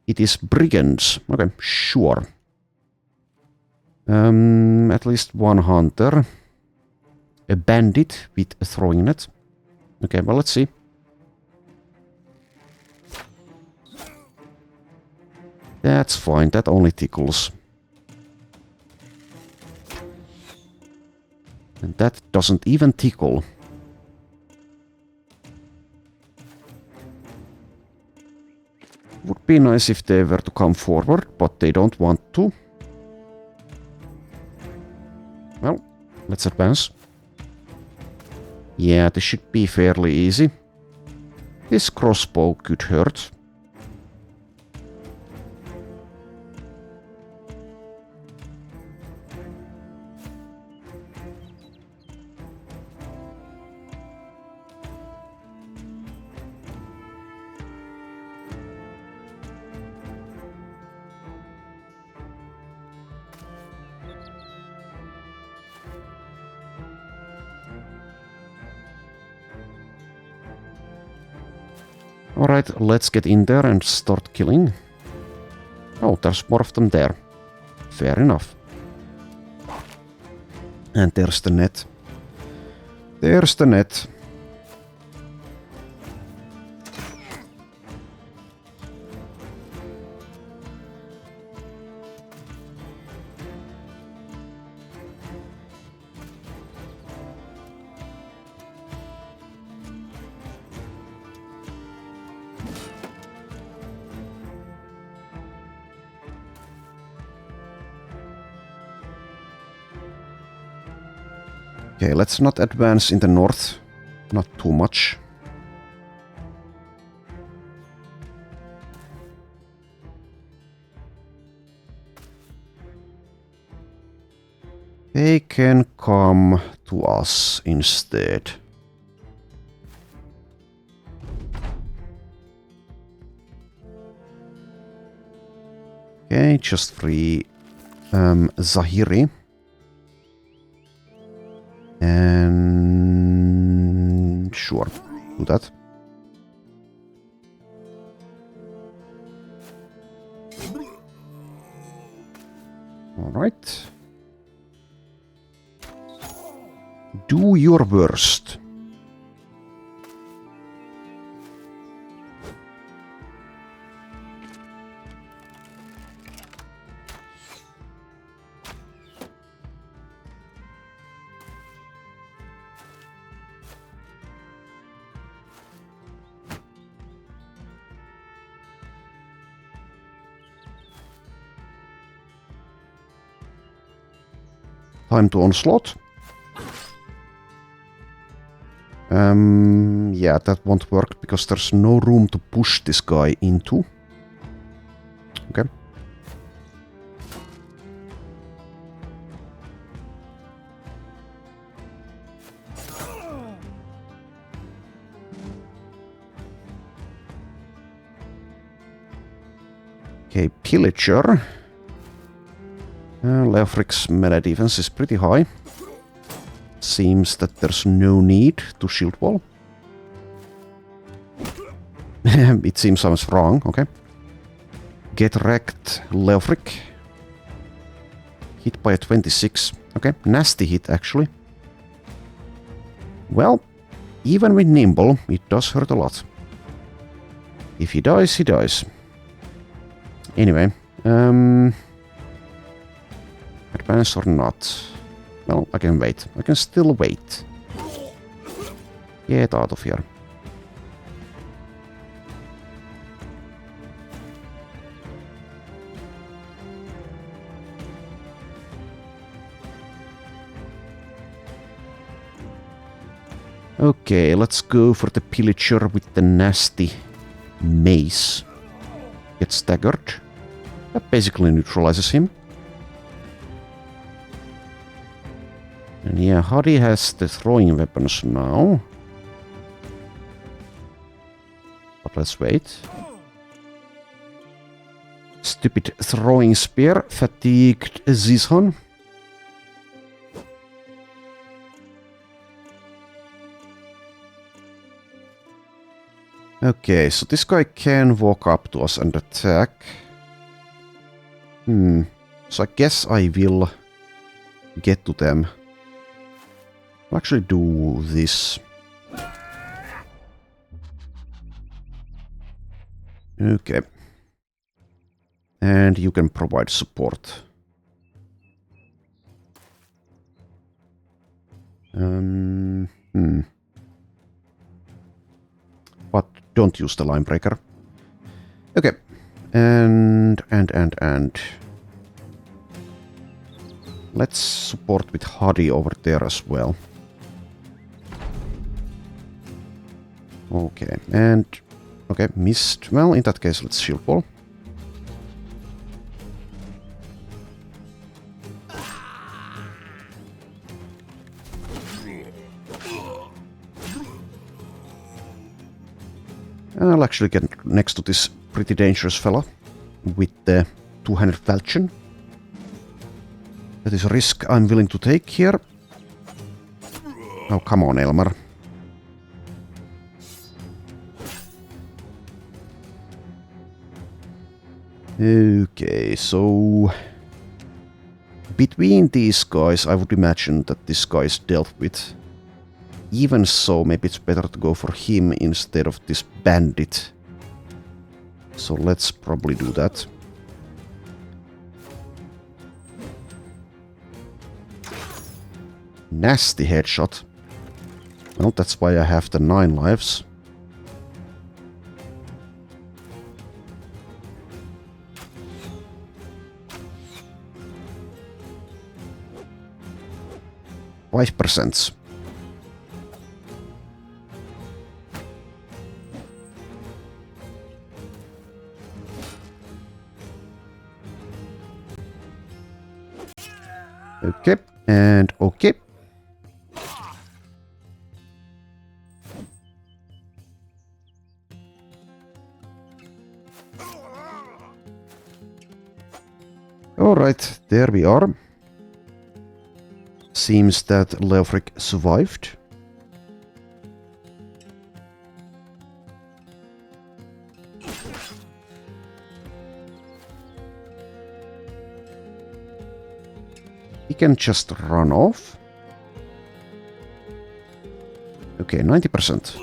It is brigands. Okay, sure. At least one hunter. A bandit with a throwing net. Okay, well, let's see. That's fine, that only tickles. And that doesn't even tickle. Would be nice if they were to come forward, but they don't want to. Well, let's advance. Yeah, this should be fairly easy. This crossbow could hurt. Alright, let's get in there and start killing. Oh, there's more of them there. Fair enough. And there's the net. There's the net. Okay, let's not advance in the north. Not too much. They can come to us instead. Okay, just free Zahiri. And sure, do that. Alright. Do your worst. Time to onslaught. Yeah, that won't work because there's no room to push this guy into. Okay. Okay, Pillager. Leofric's melee defense is pretty high. Seems that there's no need to shield wall. It seems I was wrong, okay. Get wrecked, Leofric. Hit by a 26. Okay, nasty hit actually. Well, even with Nimble, it does hurt a lot. If he dies, he dies. Anyway, advance or not? Well, I can wait. I can still wait. Get out of here. Okay, let's go for the Pillager with the nasty mace. Get staggered. That basically neutralizes him. And yeah, Hadi has the throwing weapons now. But let's wait. Stupid throwing spear fatigued Zizhan. Okay, so this guy can walk up to us and attack. So I guess I will get to them. I'll actually do this. Okay. And you can provide support. But don't use the line breaker. Okay. And. Let's support with Hadi over there as well. Okay, and... Okay, missed. Well, in that case, let's shield wall. And I'll actually get next to this pretty dangerous fella with the two-handed falchion. That is a risk I'm willing to take here. Oh, come on, Elmar. Okay, so... Between these guys, I would imagine that this guy is dealt with. Even so, maybe it's better to go for him instead of this bandit. So let's probably do that. Nasty headshot. Well, that's why I have the 9 lives. %. Okay, and okay. Alright, there we are. Seems that Leofric survived. he can just run off. Okay, 90%.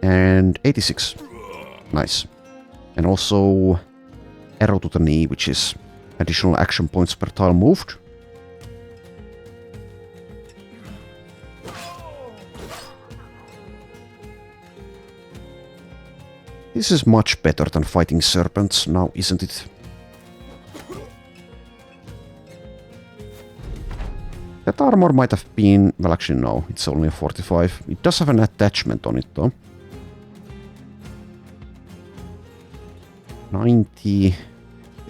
And 86. Nice. And also arrow to the knee, which is additional action points per tile moved. This is much better than fighting serpents now, isn't it? That armor might have been... well, actually no, it's only a 45. It does have an attachment on it though. 90... yeah,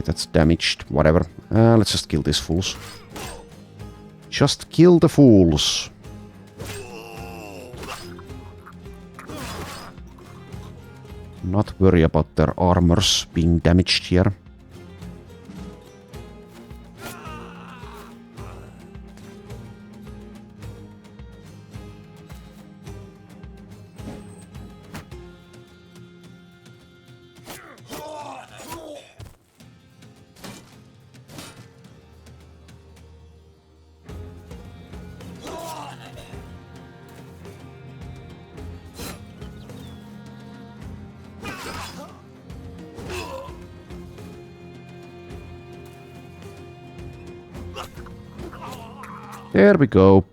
that's damaged, whatever. Let's just kill these fools. Just kill the fools! Not worry about their armors being damaged here. There we go.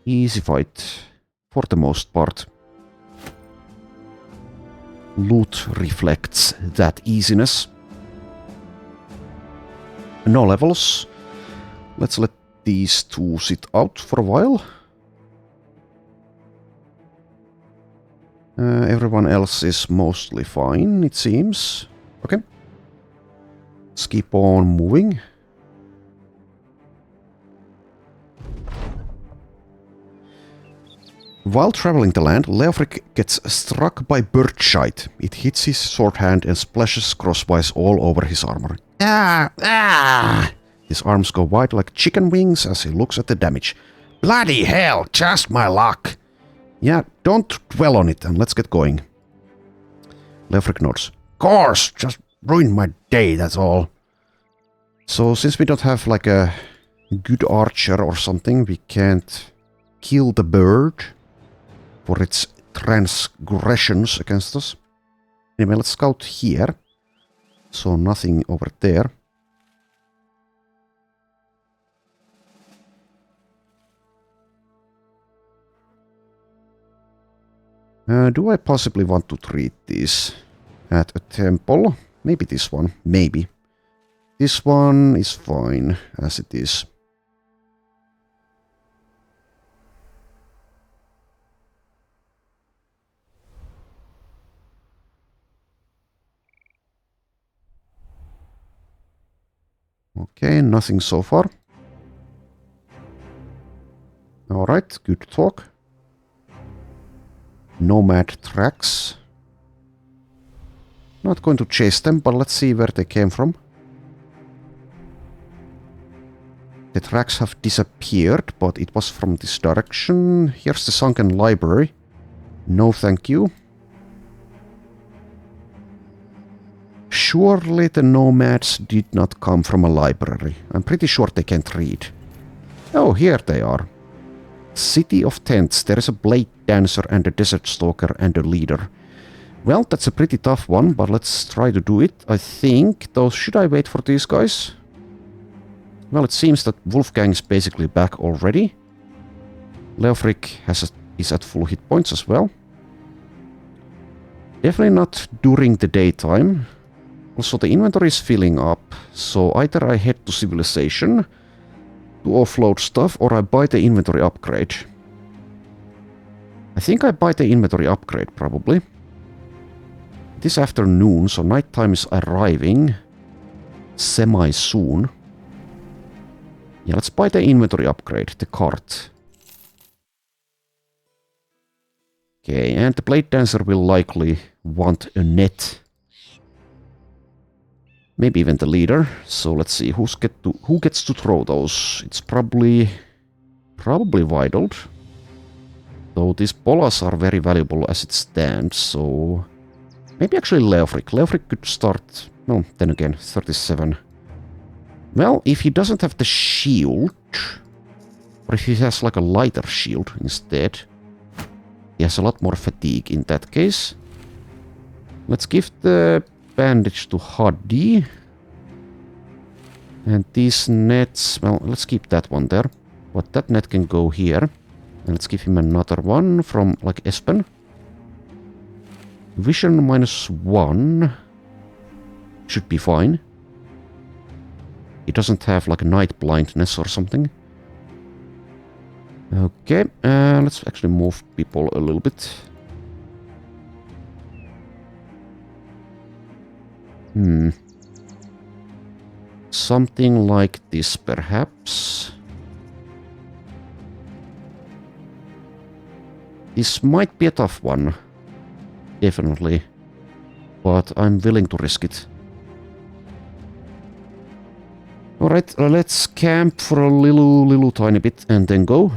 Easy fight. For the most part. Loot reflects that easiness. No levels. Let's let these two sit out for a while. Everyone else is mostly fine, it seems. Okay. Let's keep on moving. While traveling the land, Leofric gets struck by birdshite. It hits his sword hand and splashes crosswise all over his armor. Ah! Ah! His arms go wide like chicken wings as he looks at the damage. Bloody hell, just my luck. Yeah, don't dwell on it and let's get going. Leofric nods. Course, just ruined my day, that's all. So since we don't have like a good archer or something, we can't kill the bird for its transgressions against us. Anyway, let's scout here. So nothing over there. Do I possibly want to treat this at a temple? Maybe this one. Maybe. This one is fine as it is. Okay, nothing so far. Alright, good talk. Nomad tracks. Not going to chase them, but let's see where they came from. The tracks have disappeared, but it was from this direction. Here's the sunken library. No thank you. Surely the nomads did not come from a library. I'm pretty sure they can't read. Oh, here they are. City of Tents. There is a blade dancer and a desert stalker and a leader. Well, that's a pretty tough one, but let's try to do it. I think, though, should I wait for these guys? Well, it seems that Wolfgang is basically back already. Leofric is at full hit points as well. Definitely not during the daytime. Also, the inventory is filling up, so either I head to Civilization to offload stuff, or I buy the inventory upgrade. I think I buy the inventory upgrade, probably. It is afternoon, so nighttime is arriving semi-soon. Yeah, let's buy the inventory upgrade, the cart. Okay, and the Blade Dancer will likely want a net. Maybe even the leader. So let's see who gets to throw those. It's probably Vitaled. Though these bolas are very valuable as it stands, so maybe actually Leofric. Leofric could start. No, then again, 37. Well, if he doesn't have the shield, or if he has like a lighter shield instead, he has a lot more fatigue in that case. Let's give the bandage to Huddy. And these nets, well, let's keep that one there. But that net can go here. And let's give him another one from, like, Espen. Vision -1. Should be fine. He doesn't have, like, night blindness or something. Okay, let's actually move people a little bit. Something like this, perhaps. This might be a tough one. Definitely. But I'm willing to risk it. Alright, let's camp for a little tiny bit and then go.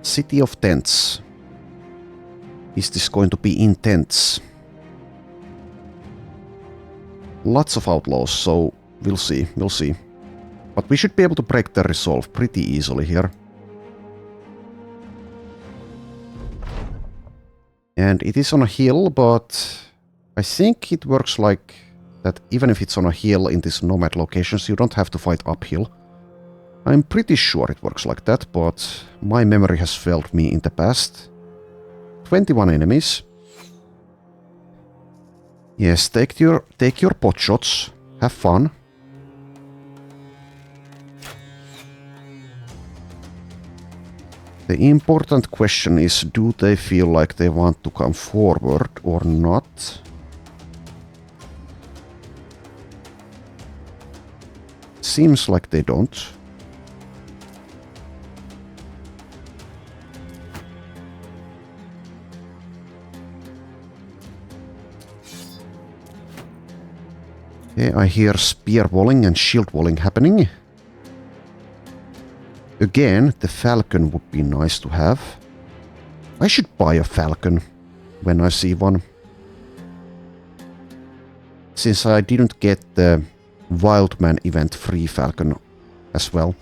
City of Tents. Is this going to be intense? Lots of outlaws, so we'll see, we'll see. But we should be able to break the resolve pretty easily here. And it is on a hill, but I think it works like that even if it's on a hill in these nomad locations, you don't have to fight uphill. I'm pretty sure it works like that, but my memory has failed me in the past. 21 enemies. Yes, take your pot shots. Have fun. The important question is, do they feel like they want to come forward or not? Seems like they don't. Okay, I hear spear walling and shield walling happening. Again, the falcon would be nice to have. I should buy a falcon when I see one. Since I didn't get the Wildman event free falcon as well.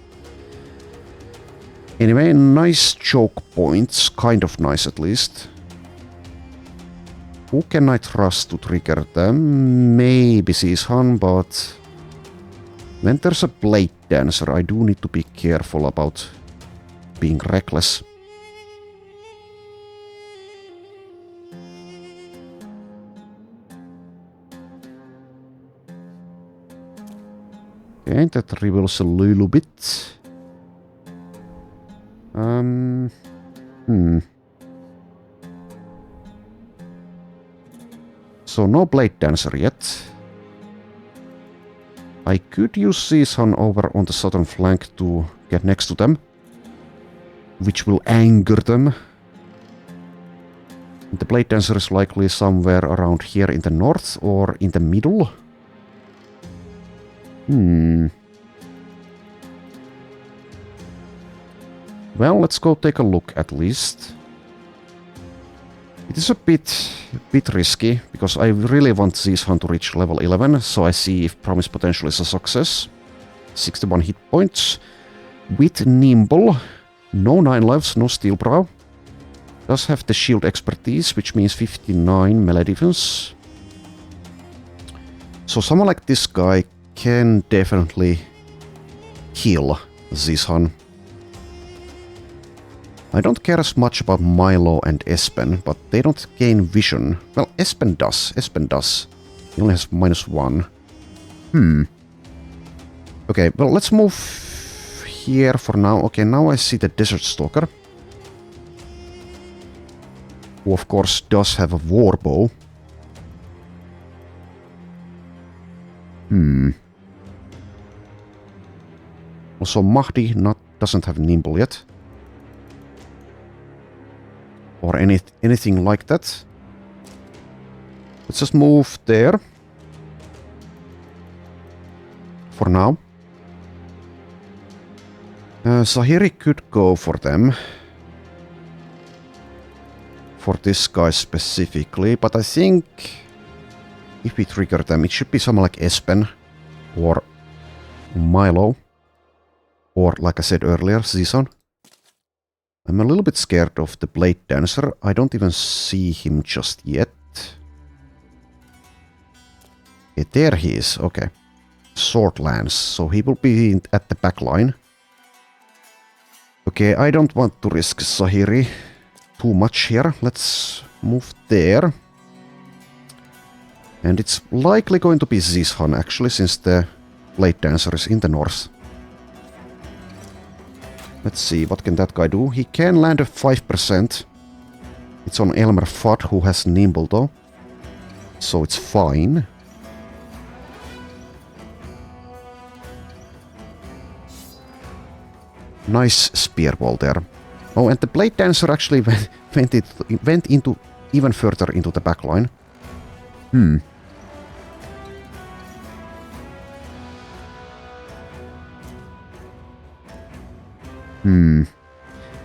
Anyway, nice choke points. Kind of nice at least. Who can I trust to trigger them? Maybe Seashan, but when there's a Blade Dancer, I do need to be careful about being reckless. Okay, that reveals a little bit. So no Blade Dancer yet. I could use Season over on the southern flank to get next to them, which will anger them. The Blade Dancer is likely somewhere around here in the north or in the middle. Well, let's go take a look at least. It is a bit risky, because I really want Seashan to reach level 11, so I see if Promise Potential is a success. 61 hit points. With Nimble, no 9 lives, no Steel Brow. Does have the shield expertise, which means 59 melee defense. So someone like this guy can definitely kill Seashan. I don't care as much about Milo and Espen, but they don't gain vision. Well, Espen does. He only has -1. Okay, well, let's move here for now. Okay, now I see the Desert Stalker. Who, of course, does have a warbow. Also, Mahdi doesn't have Nimble yet. Or anything like that. Let's just move there. For now. Zahiri could go for them. For this guy specifically, but I think if we trigger them, it should be someone like Espen or Milo or, like I said earlier, Zison. I'm a little bit scared of the Blade Dancer. I don't even see him just yet. Okay, there he is. Okay. Sword Lance. So he will be at the back line. Okay, I don't want to risk Zahiri too much here. Let's move there. And it's likely going to be Zishan actually, since the Blade Dancer is in the north. Let's see, what can that guy do? He can land a 5%. It's on Elmer Fudd, who has Nimble though. So it's fine. Nice spear ball there. Oh, and the Blade Dancer actually went into even further into the backline.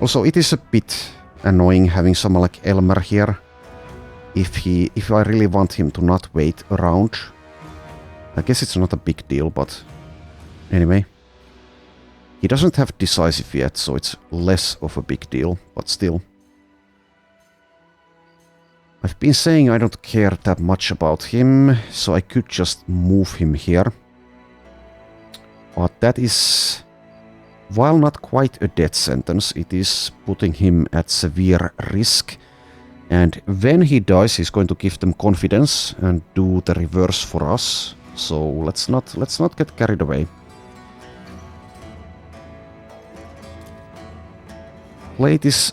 Also, it is a bit annoying having someone like Elmer here. If I really want him to not wait around. I guess it's not a big deal, but anyway. He doesn't have decisive yet, so it's less of a big deal, but still. I've been saying I don't care that much about him, so I could just move him here. But that is, while not quite a death sentence, it is putting him at severe risk. And when he dies, he's going to give them confidence and do the reverse for us. So let's not get carried away. Play this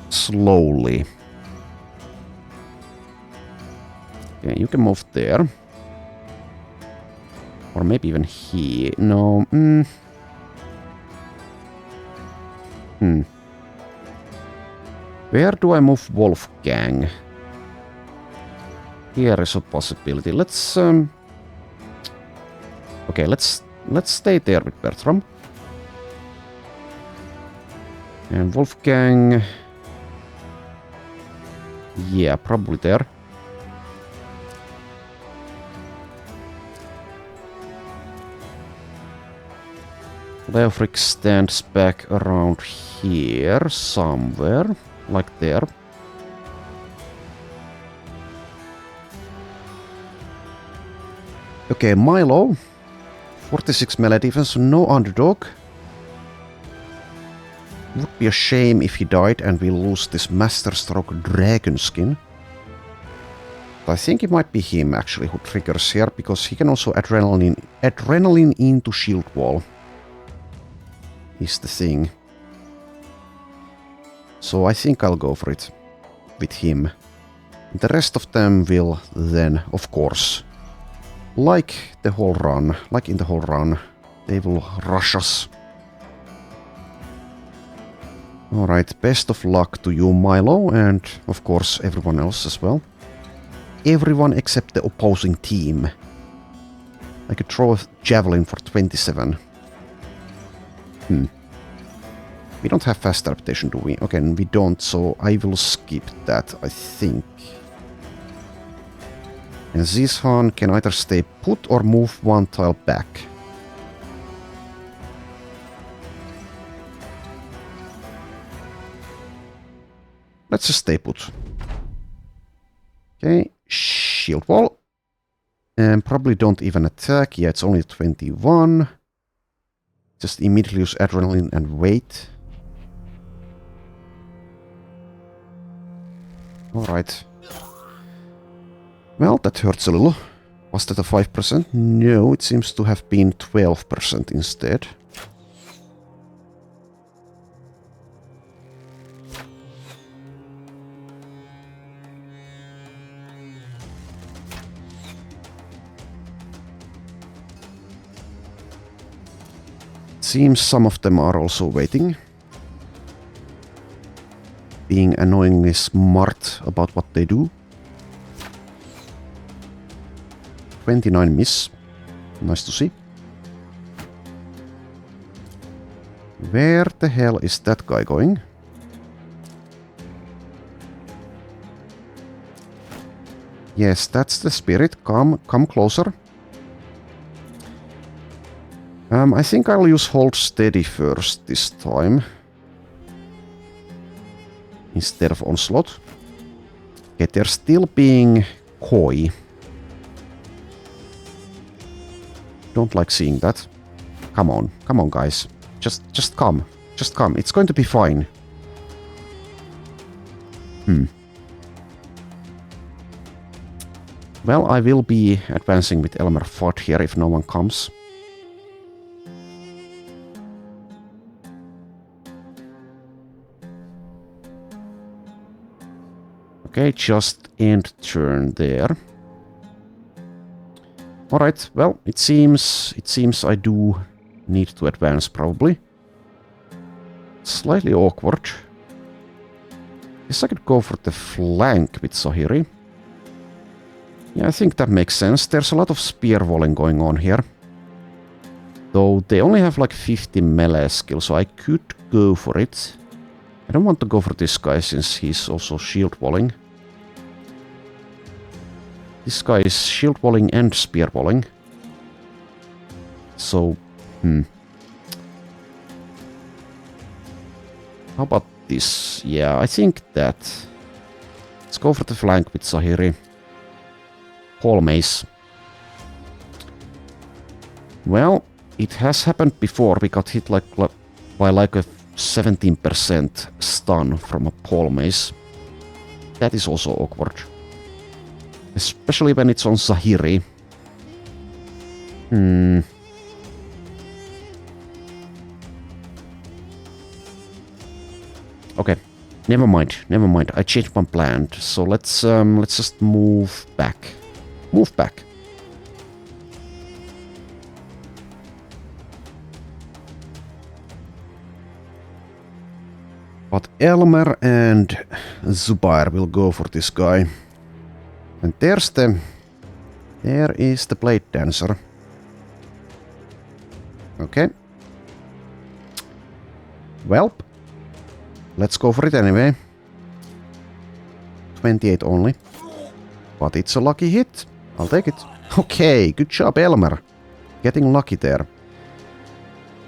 slowly. Okay, you can move there. Or maybe even here. No. Where do I move Wolfgang? Here is a possibility. Let's okay, let's stay there with Bertram. And Wolfgang... yeah, probably there. Leofric stands back around here, somewhere. Like there. Okay, Milo. 46 melee defense, no underdog. Would be a shame if he died and we lose this Master Stroke Dragon skin. But I think it might be him actually who triggers here, because he can also adrenaline into shield wall. Is the thing. So I think I'll go for it with him. The rest of them will then, of course, like in the whole run, they will rush us. Alright, best of luck to you, Milo, and of course everyone else as well. Everyone except the opposing team. I could throw a javelin for 27. We don't have fast adaptation, do we? Okay, we don't, so I will skip that, I think. And Zishan can either stay put or move one tile back. Let's just stay put. Okay, shield wall. And probably don't even attack. Yeah, it's only 21. Just immediately use adrenaline and wait. Alright. Well, that hurts a little. Was that a 5%? No, it seems to have been 12% instead. Seems some of them are also waiting. Being annoyingly smart about what they do. 29 miss. Nice to see. Where the hell is that guy going? Yes, that's the spirit. Come closer. I think I'll use hold steady first this time. Instead of onslaught. Okay, they're still being coy. Don't like seeing that. Come on, guys. Just come. Just come. It's going to be fine. Well, I will be advancing with Elmer Fudd here if no one comes. Okay, just end turn there. Alright, well, it seems I do need to advance probably. Slightly awkward. Guess I could go for the flank with Zahiri. Yeah, I think that makes sense. There's a lot of spear walling going on here. Though they only have like 50 melee skill, so I could go for it. I don't want to go for this guy since he's also shield walling. This guy is shield walling and spear walling. So, how about this? Yeah, I think that. Let's go for the flank with Zahiri. Paul Mace. Well, it has happened before. We got hit by like a 17% stun from a Paul Mace. That is also awkward. Especially when it's on Zahiri. Okay, never mind. I changed my plan. So let's just move back. Move back. But Elmer and Zubair will go for this guy. And there is the Blade Dancer. Okay. Well, let's go for it anyway. 28 only. But it's a lucky hit. I'll take it. Okay, good job, Elmer. Getting lucky there.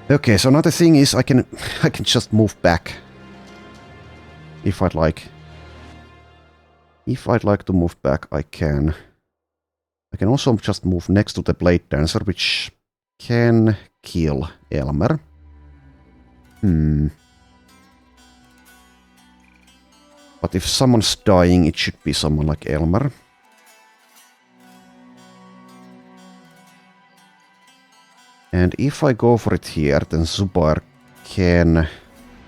Okay, so another thing is I can just move back. If I'd like. If I'd like to move back, I can. I can also just move next to the Blade Dancer, which can kill Elmer. But if someone's dying, it should be someone like Elmer. And if I go for it here, then Zubair can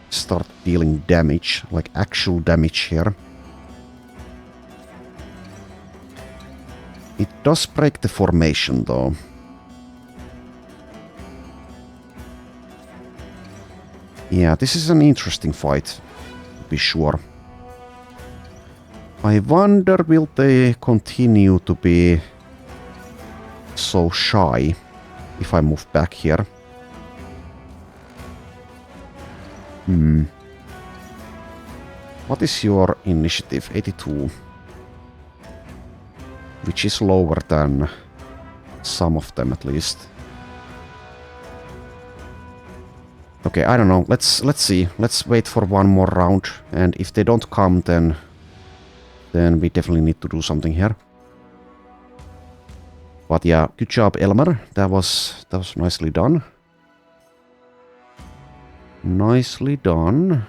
start dealing damage, like actual damage here. It does break the formation though. Yeah, this is an interesting fight, to be sure. I wonder, will they continue to be so shy if I move back here? What is your initiative? 82. Which is lower than some of them at least. Okay, I don't know. Let's see. Let's wait for one more round, and if they don't come, then we definitely need to do something here. But yeah, good job, Elmer. That was nicely done. Nicely done.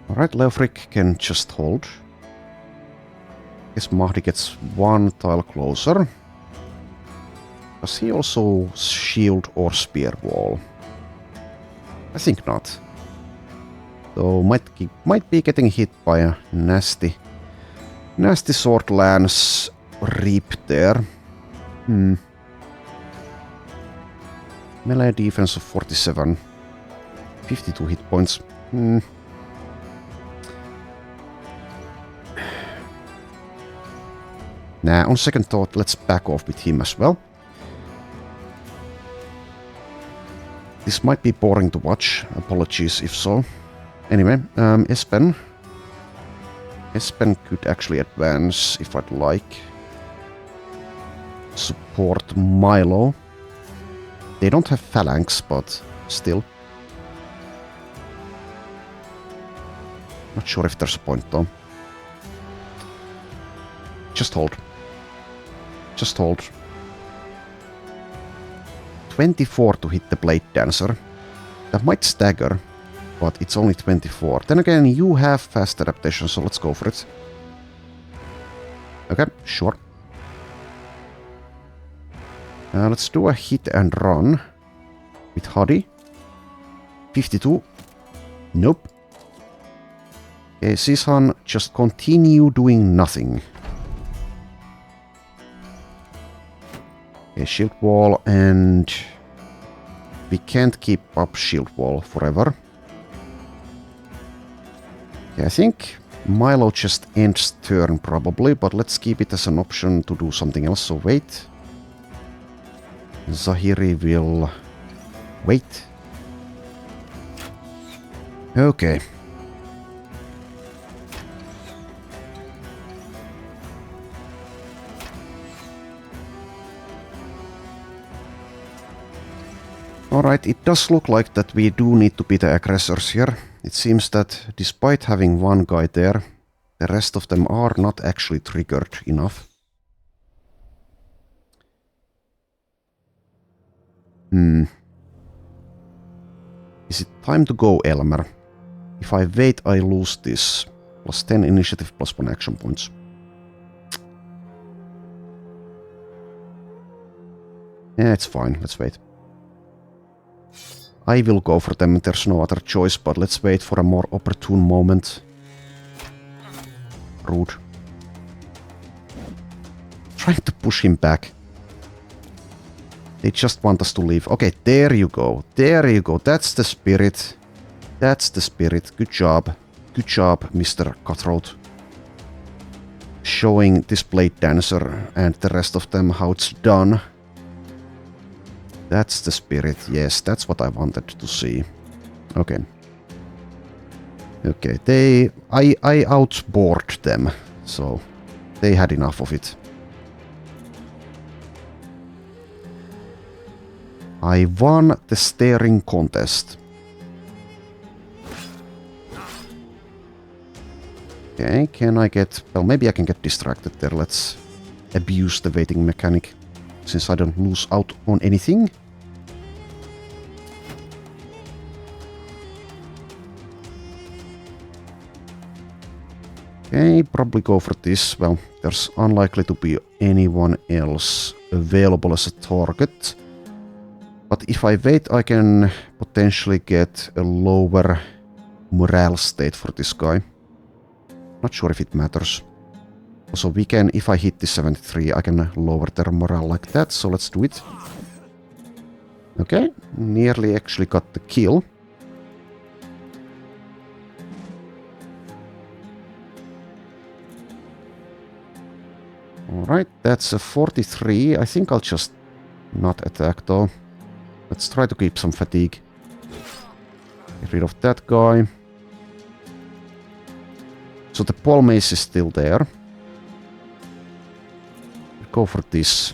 Alright, Leofric can just hold. Guess Mahdi gets one tile closer. Does he also shield or spear wall? I think not. Though might be getting hit by a nasty sword lance reap there. Melee defense of 47. 52 hit points. Nah, on second thought, let's back off with him as well. This might be boring to watch. Apologies if so. Anyway, Espen. Espen could actually advance if I'd like. Support Milo. They don't have phalanx, but still. Not sure if there's a point though. Just hold. Just hold. 24 to hit the Blade Dancer. That might stagger, but it's only 24. Then again, you have fast adaptation, so let's go for it. Okay, sure. Let's do a hit and run with Huddy. 52. Nope. Okay, Sishan, just continue doing nothing. Okay, shield wall, and we can't keep up shield wall forever. Okay, I think Milo just ends turn probably, but let's keep it as an option to do something else, so wait. Zahiri will wait. Okay. Alright, it does look like that we do need to be the aggressors here. It seems that despite having one guy there, the rest of them are not actually triggered enough. Is it time to go, Elmer? If I wait, I lose this. Plus 10 initiative, plus 1 action points. Yeah, it's fine. Let's wait. I will go for them. There's no other choice, but let's wait for a more opportune moment. Rude. Trying to push him back. They just want us to leave. Okay, there you go. There you go. That's the spirit. That's the spirit. Good job. Good job, Mr. Cutthroat. Showing this Blade Dancer and the rest of them how it's done. That's the spirit. Yes, that's what I wanted to see. Okay. Okay, I outboard them, so they had enough of it. I won the staring contest. Okay, can I get... Well, maybe I can get distracted there. Let's abuse the waiting mechanic, since I don't lose out on anything. Okay, probably go for this. Well, there's unlikely to be anyone else available as a target. But if I wait, I can potentially get a lower morale state for this guy. Not sure if it matters. Also, we can, if I hit the 73, I can lower their morale like that, so let's do it. Okay, nearly actually got the kill. Alright, that's a 43. I think I'll just not attack though. Let's try to keep some fatigue. Get rid of that guy. So the pole mace is still there. Go for this.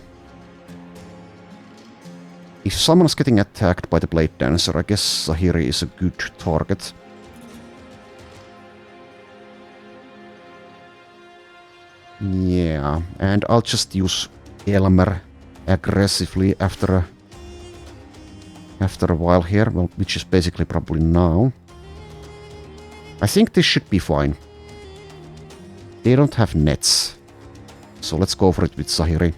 If someone's getting attacked by the Blade Dancer, I guess Zahiri is a good target. Yeah, and I'll just use Elmer aggressively after a while here, well, which is basically probably now. I think this should be fine. They don't have nets, so let's go for it with Zahiri.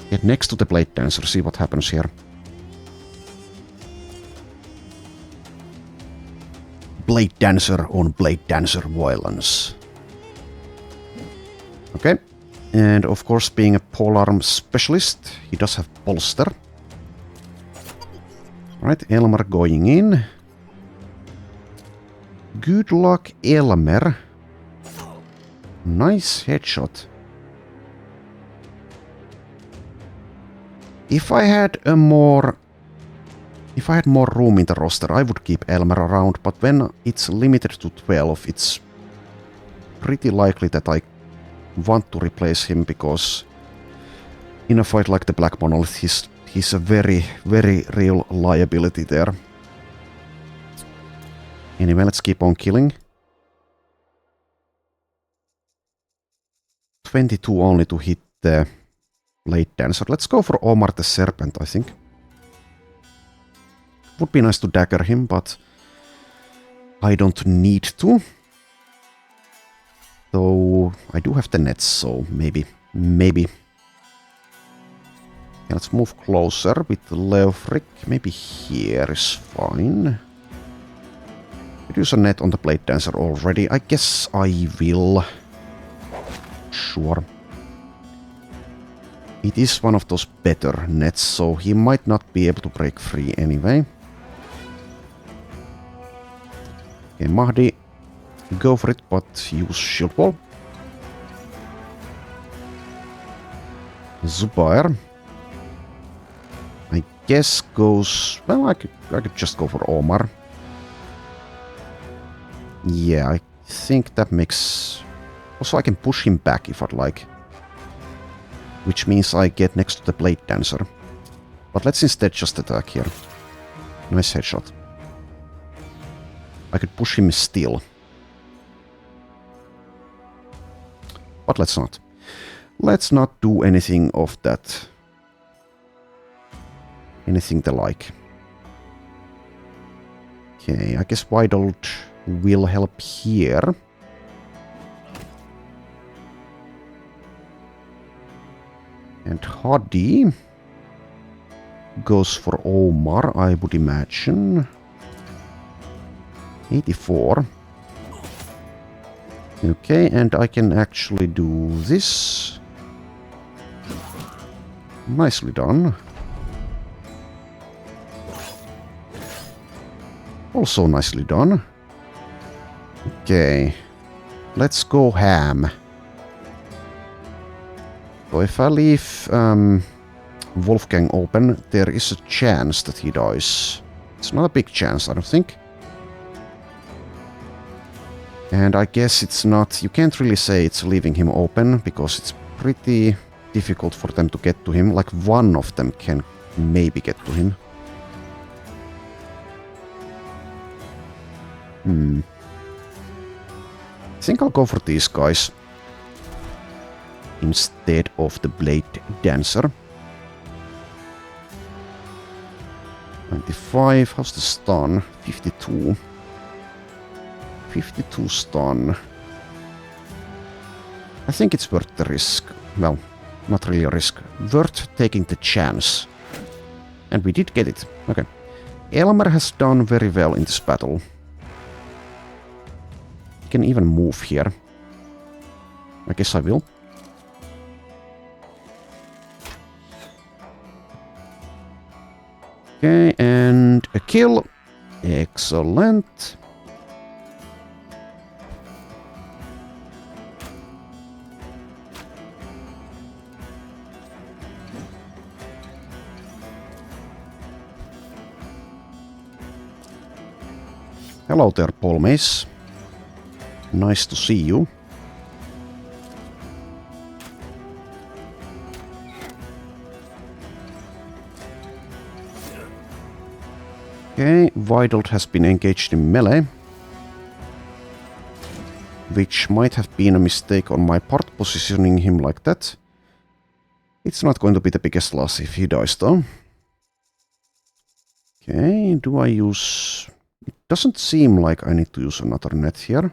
Get next to the Blade Dancer, see what happens here. Blade Dancer on Blade Dancer violence. Okay, and of course, being a polearm specialist, he does have bolster. Right, Elmer going in. Good luck, Elmer. Nice headshot. If I had a more If I had more room in the roster, I would keep Elmer around, but when it's limited to 12, it's pretty likely that I want to replace him, because in a fight like the Black Monolith, he's a very, very real liability there. Anyway, let's keep on killing. 22 only to hit the Blade Dancer. Let's go for Omar the Serpent, I think. Would be nice to dagger him, but I don't need to. Though I do have the nets, so maybe. Yeah, let's move closer with Leofric. Maybe here is fine. Could use a net on the Blade Dancer already. I guess I will. Sure. It is one of those better nets, so he might not be able to break free anyway. Okay, Mahdi, go for it, but use Shield Wall. Zubair, I guess goes... Well, I could just go for Omar. Yeah, I think that makes... Also, I can push him back if I'd like. Which means I get next to the Blade Dancer. But let's instead just attack here. Nice headshot. I could push him still. But let's not. Let's not do anything of that. Anything the like. Okay, I guess Widold will help here. And Hadi goes for Omar, I would imagine. 84. Okay, and I can actually do this. Nicely done. Also nicely done. Okay, let's go ham. So if I leave Wolfgang open, there is a chance that he dies. It's not a big chance, I don't think. And I guess it's not... You can't really say it's leaving him open, because it's pretty difficult for them to get to him. Like, one of them can maybe get to him. I think I'll go for these guys instead of the Blade Dancer. 95, how's the stun? 52. 52 stun. I think it's worth the risk. Well, not really a risk. Worth taking the chance. And we did get it. Okay. Elmer has done very well in this battle. He can even move here. I guess I will. Okay, and a kill. Excellent. Hello there, Paul Mace. Nice to see you. Okay, Widold has been engaged in melee. Which might have been a mistake on my part, positioning him like that. It's not going to be the biggest loss if he dies though. Okay, do I use... It doesn't seem like I need to use another net here.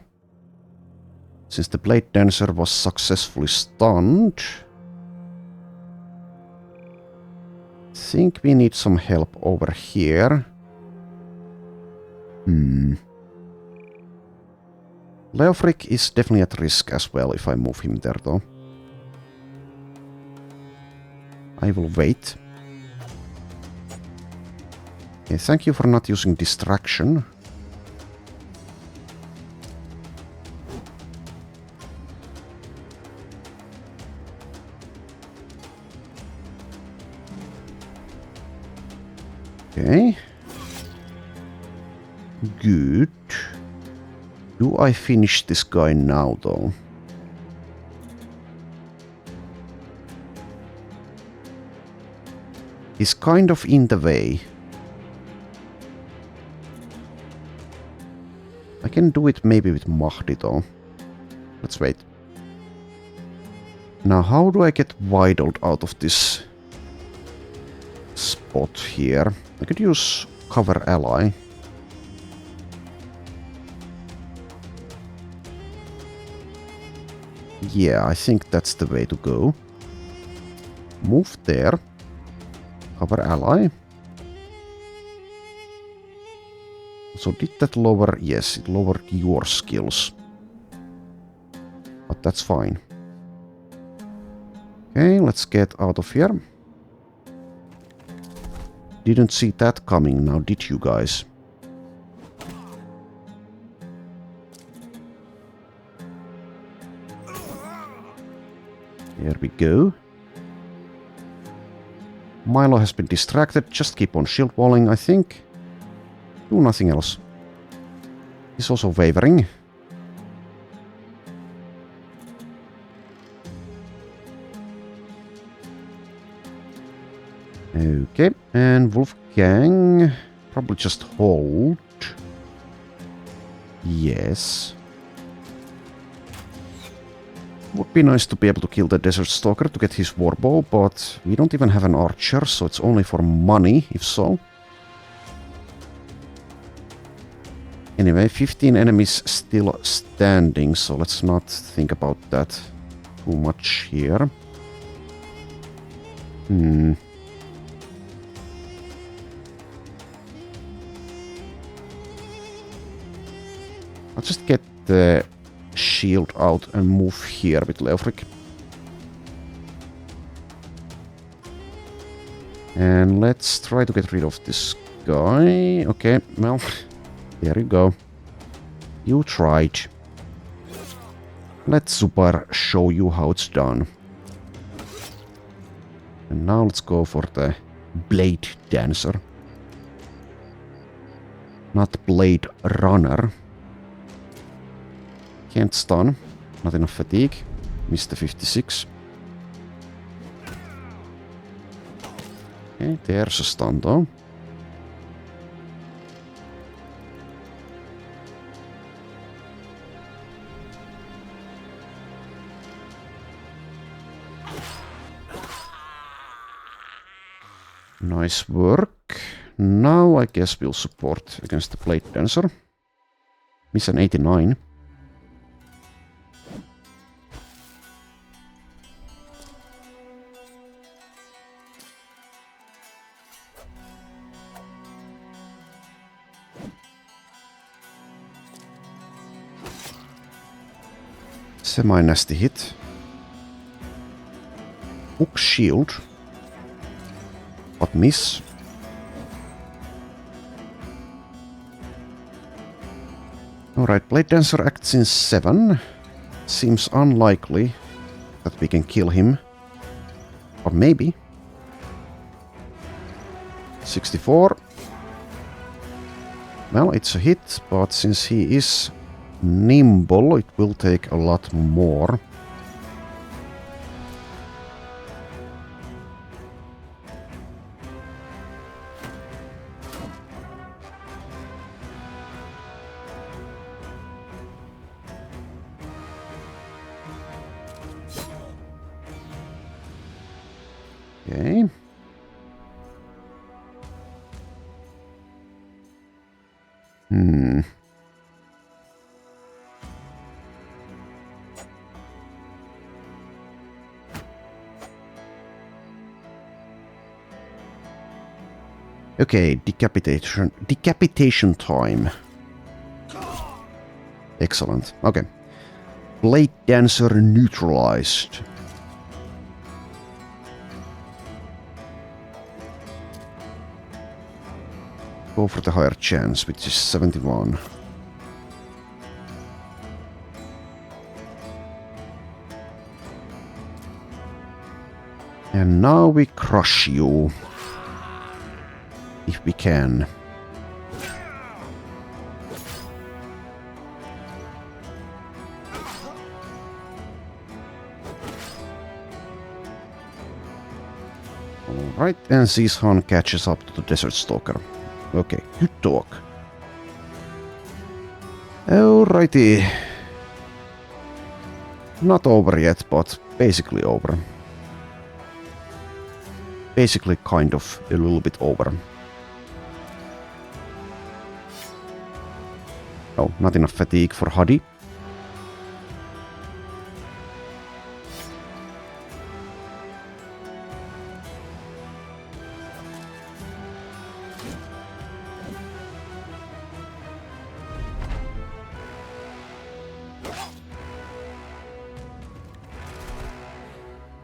Since the Blade Dancer was successfully stunned. I think we need some help over here. Leofric is definitely at risk as well if I move him there though. I will wait. Okay, thank you for not using distraction. Okay. Good. Do I finish this guy now, though? He's kind of in the way. I can do it maybe with Mahdi, though. Let's wait. Now, how do I get widled out of this spot here? I could use cover ally. Yeah, I think that's the way to go. Move there. Cover ally. So did that lower? Yes, it lowered your skills. But that's fine. Okay, let's get out of here. Didn't see that coming now, did you guys? There we go. Milo has been distracted. Just keep on shield walling, I think. Do nothing else. He's also wavering. Okay, and Wolfgang probably just hold. Yes. Would be nice to be able to kill the Desert Stalker to get his warbow, but we don't even have an archer, so it's only for money, if so. Anyway, 15 enemies still standing, so let's not think about that too much here. I'll just get the shield out and move here with Leofric. And let's try to get rid of this guy. Okay, well, there you go. You tried. Let Zubar show you how it's done. And now let's go for the Blade Dancer. Not Blade Runner. Can't stun. Not enough fatigue. Missed the 56. Okay, there's a stun though. Nice work. Now I guess we'll support against the Blade Dancer. Miss an 89. Semi-nasty hit. Hook shield. But miss. Alright, Blade Dancer acts in 7. Seems unlikely that we can kill him. Or maybe. 64. Well, it's a hit, but since he is nimble, it will take a lot more. Okay. Okay, decapitation time. Excellent. Okay. Blade Dancer neutralized. Go for the higher chance, which is 71. And now we crush you. If we can. Alright, and Zishan catches up to the Desert Stalker. Okay, good talk. Alrighty. Not over yet, but basically over. Basically kind of a little bit over. Oh, not enough fatigue for Hadi.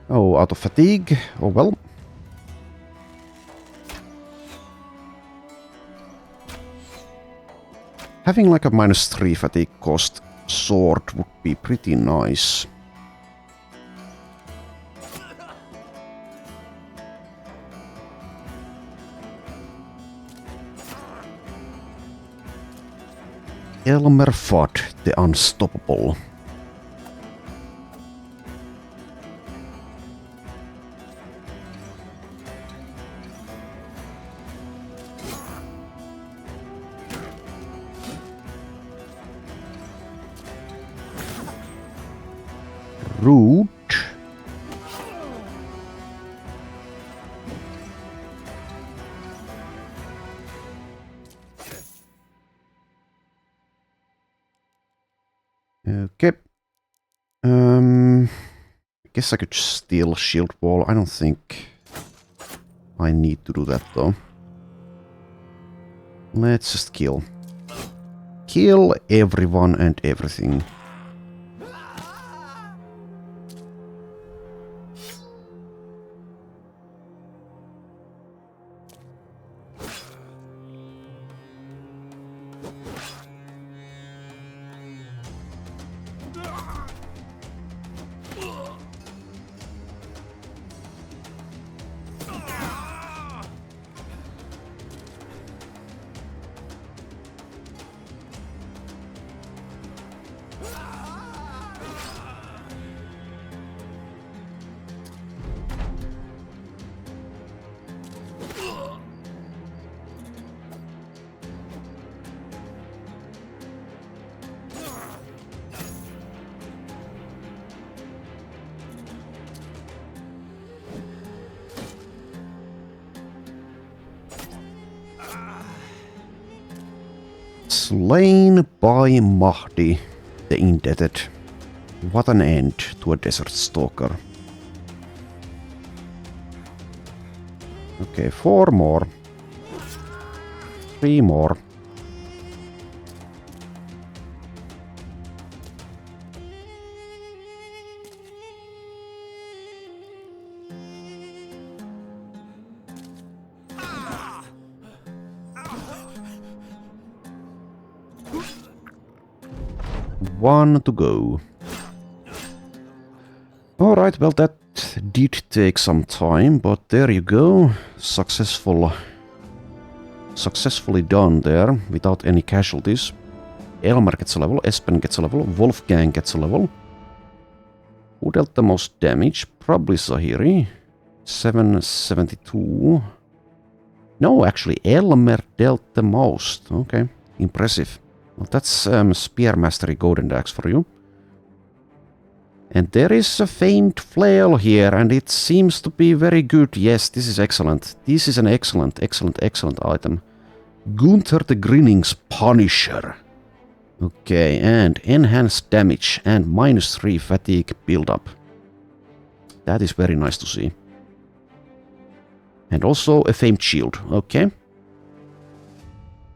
Oh, out of fatigue. Oh well. Having like a -3 fatigue cost sword would be pretty nice. Elmer Fudd, the Unstoppable. Rude. Okay. I guess I could steal shield wall. I don't think I need to do that though. Let's just kill. Kill everyone and everything. Slain by Mahdi, the Indebted. What an end to a Desert Stalker. Okay, 4 more. 3 more. One to go. Alright, well that did take some time, but there you go. Successfully done there, without any casualties. Elmer gets a level, Espen gets a level, Wolfgang gets a level. Who dealt the most damage? Probably Zahiri. 772. No, actually, Elmer dealt the most. Okay, impressive. Well, that's Spear Mastery Golden Axe for you. And there is a famed flail here, and it seems to be very good. Yes, this is excellent. This is an excellent item. Gunther the Grinning's Punisher. Okay, and enhanced damage and -3 fatigue build-up. That is very nice to see. And also a famed shield. Okay.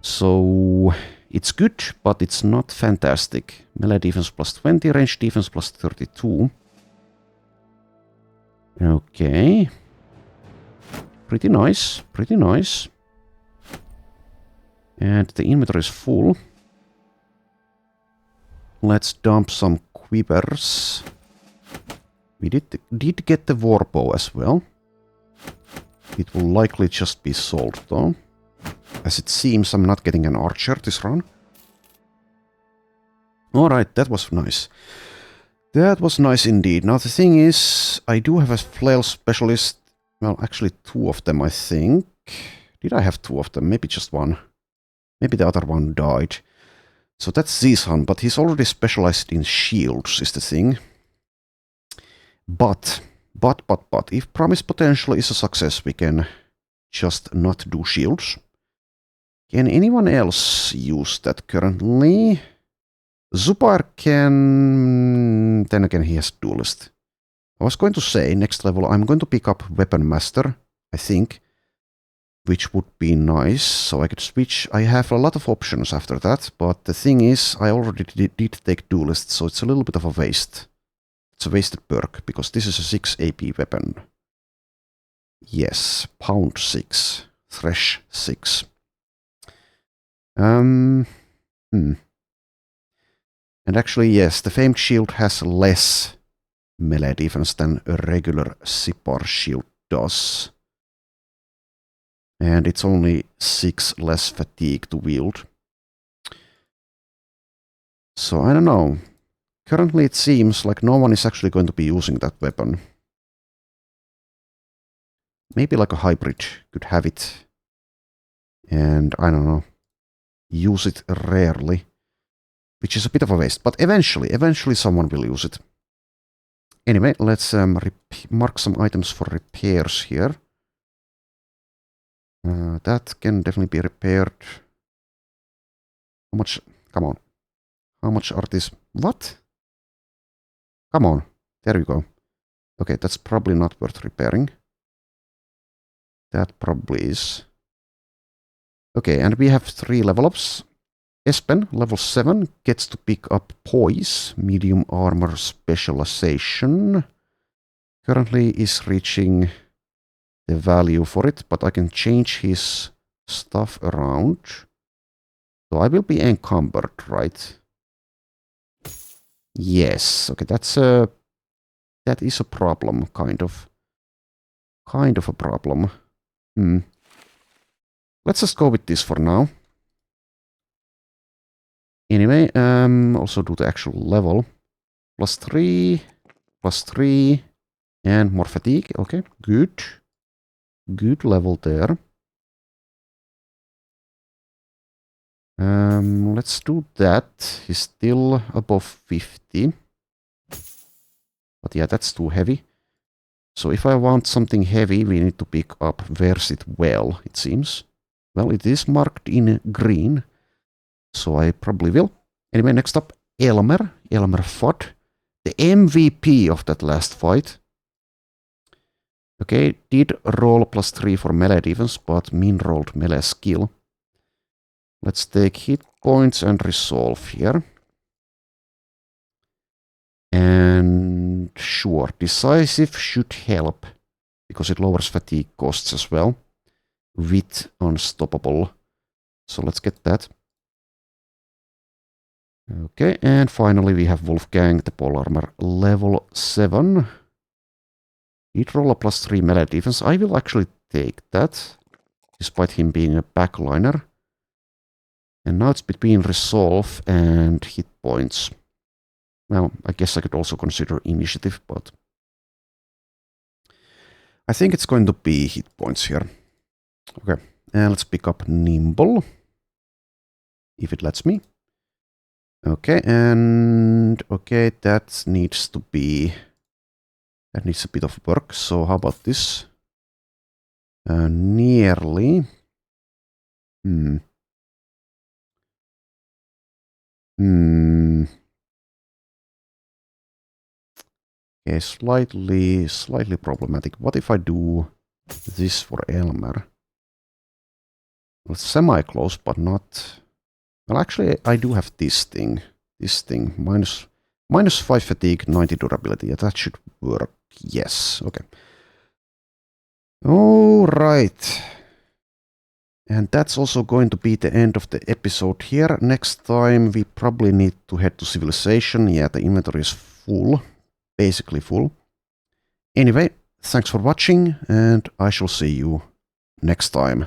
So it's good, but it's not fantastic. Melee defense +20, range defense +32. Okay. Pretty nice, pretty nice. And the inventory is full. Let's dump some quivers. We did get the warbow as well. It will likely just be sold though. As it seems I'm not getting an archer this run. Alright, that was nice. That was nice indeed. Now the thing is, I do have a flail specialist Well, actually 2 of them, I think. Did I have 2 of them? Maybe just 1. Maybe the other one died. So that's Zishan, but he's already specialized in shields, is the thing. But, if Promise Potential is a success, we can just not do shields. Can anyone else use that currently? Zupar can... Then again, he has Duelist. I was going to say, next level, I'm going to pick up Weapon Master, I think. Which would be nice, so I could switch. I have a lot of options after that, but the thing is, I already did take Duelist, so it's a little bit of a waste. It's a wasted perk, because this is a 6 AP weapon. Yes, Pound 6, Thresh 6. And actually, yes, the Famed Shield has less melee defense than a regular Sipar Shield does. And it's only 6 less fatigue to wield. So I don't know. Currently it seems like no one is actually going to be using that weapon. Maybe like a hybrid could have it. And I don't know. Use it rarely. Which is a bit of a waste. But eventually someone will use it. Anyway, let's mark some items for repairs here. That can definitely be repaired. How much? Come on. How much are these? What? Come on. There you go. Okay, that's probably not worth repairing. That probably is. Okay, and we have 3 level ups. Espen, level 7, gets to pick up Poise, medium armor specialization. Currently is reaching the value for it, but I can change his stuff around. So I will be encumbered, right? Yes. Okay, that is a problem, kind of. Kind of a problem. Let's just go with this for now. Anyway, also do the actual level. +3, +3, and more fatigue. Okay, good. Good level there. Let's do that. He's still above 50. But yeah, that's too heavy. So if I want something heavy, we need to pick up Wears It Well, it seems. Well, it is marked in green. So I probably will. Anyway, next up, Elmer Fudd. The MVP of that last fight. Okay, did roll +3 for melee defense, but min-rolled melee skill. Let's take hit points and resolve here. And sure, decisive should help, because it lowers fatigue costs as well. With unstoppable. So let's get that. Okay, and finally we have Wolfgang, the pole armor, level 7. He'd roll a +3 melee defense. I will actually take that, despite him being a backliner. And now it's between resolve and hit points. Well, I guess I could also consider initiative, but I think it's going to be hit points here. Okay, and let's pick up Nimble, if it lets me. Okay, and okay, that needs to be... That needs a bit of work, so how about this? Nearly. Okay, slightly problematic. What if I do this for Elmer? Well, it's semi-close, but not... Well, actually, I do have this thing. This thing. -5 fatigue, 90 durability. Yeah, that should work. Yes. Okay. All right. And that's also going to be the end of the episode here. Next time, we probably need to head to Civilization. Yeah, the inventory is full. Basically full. Anyway, thanks for watching, and I shall see you next time.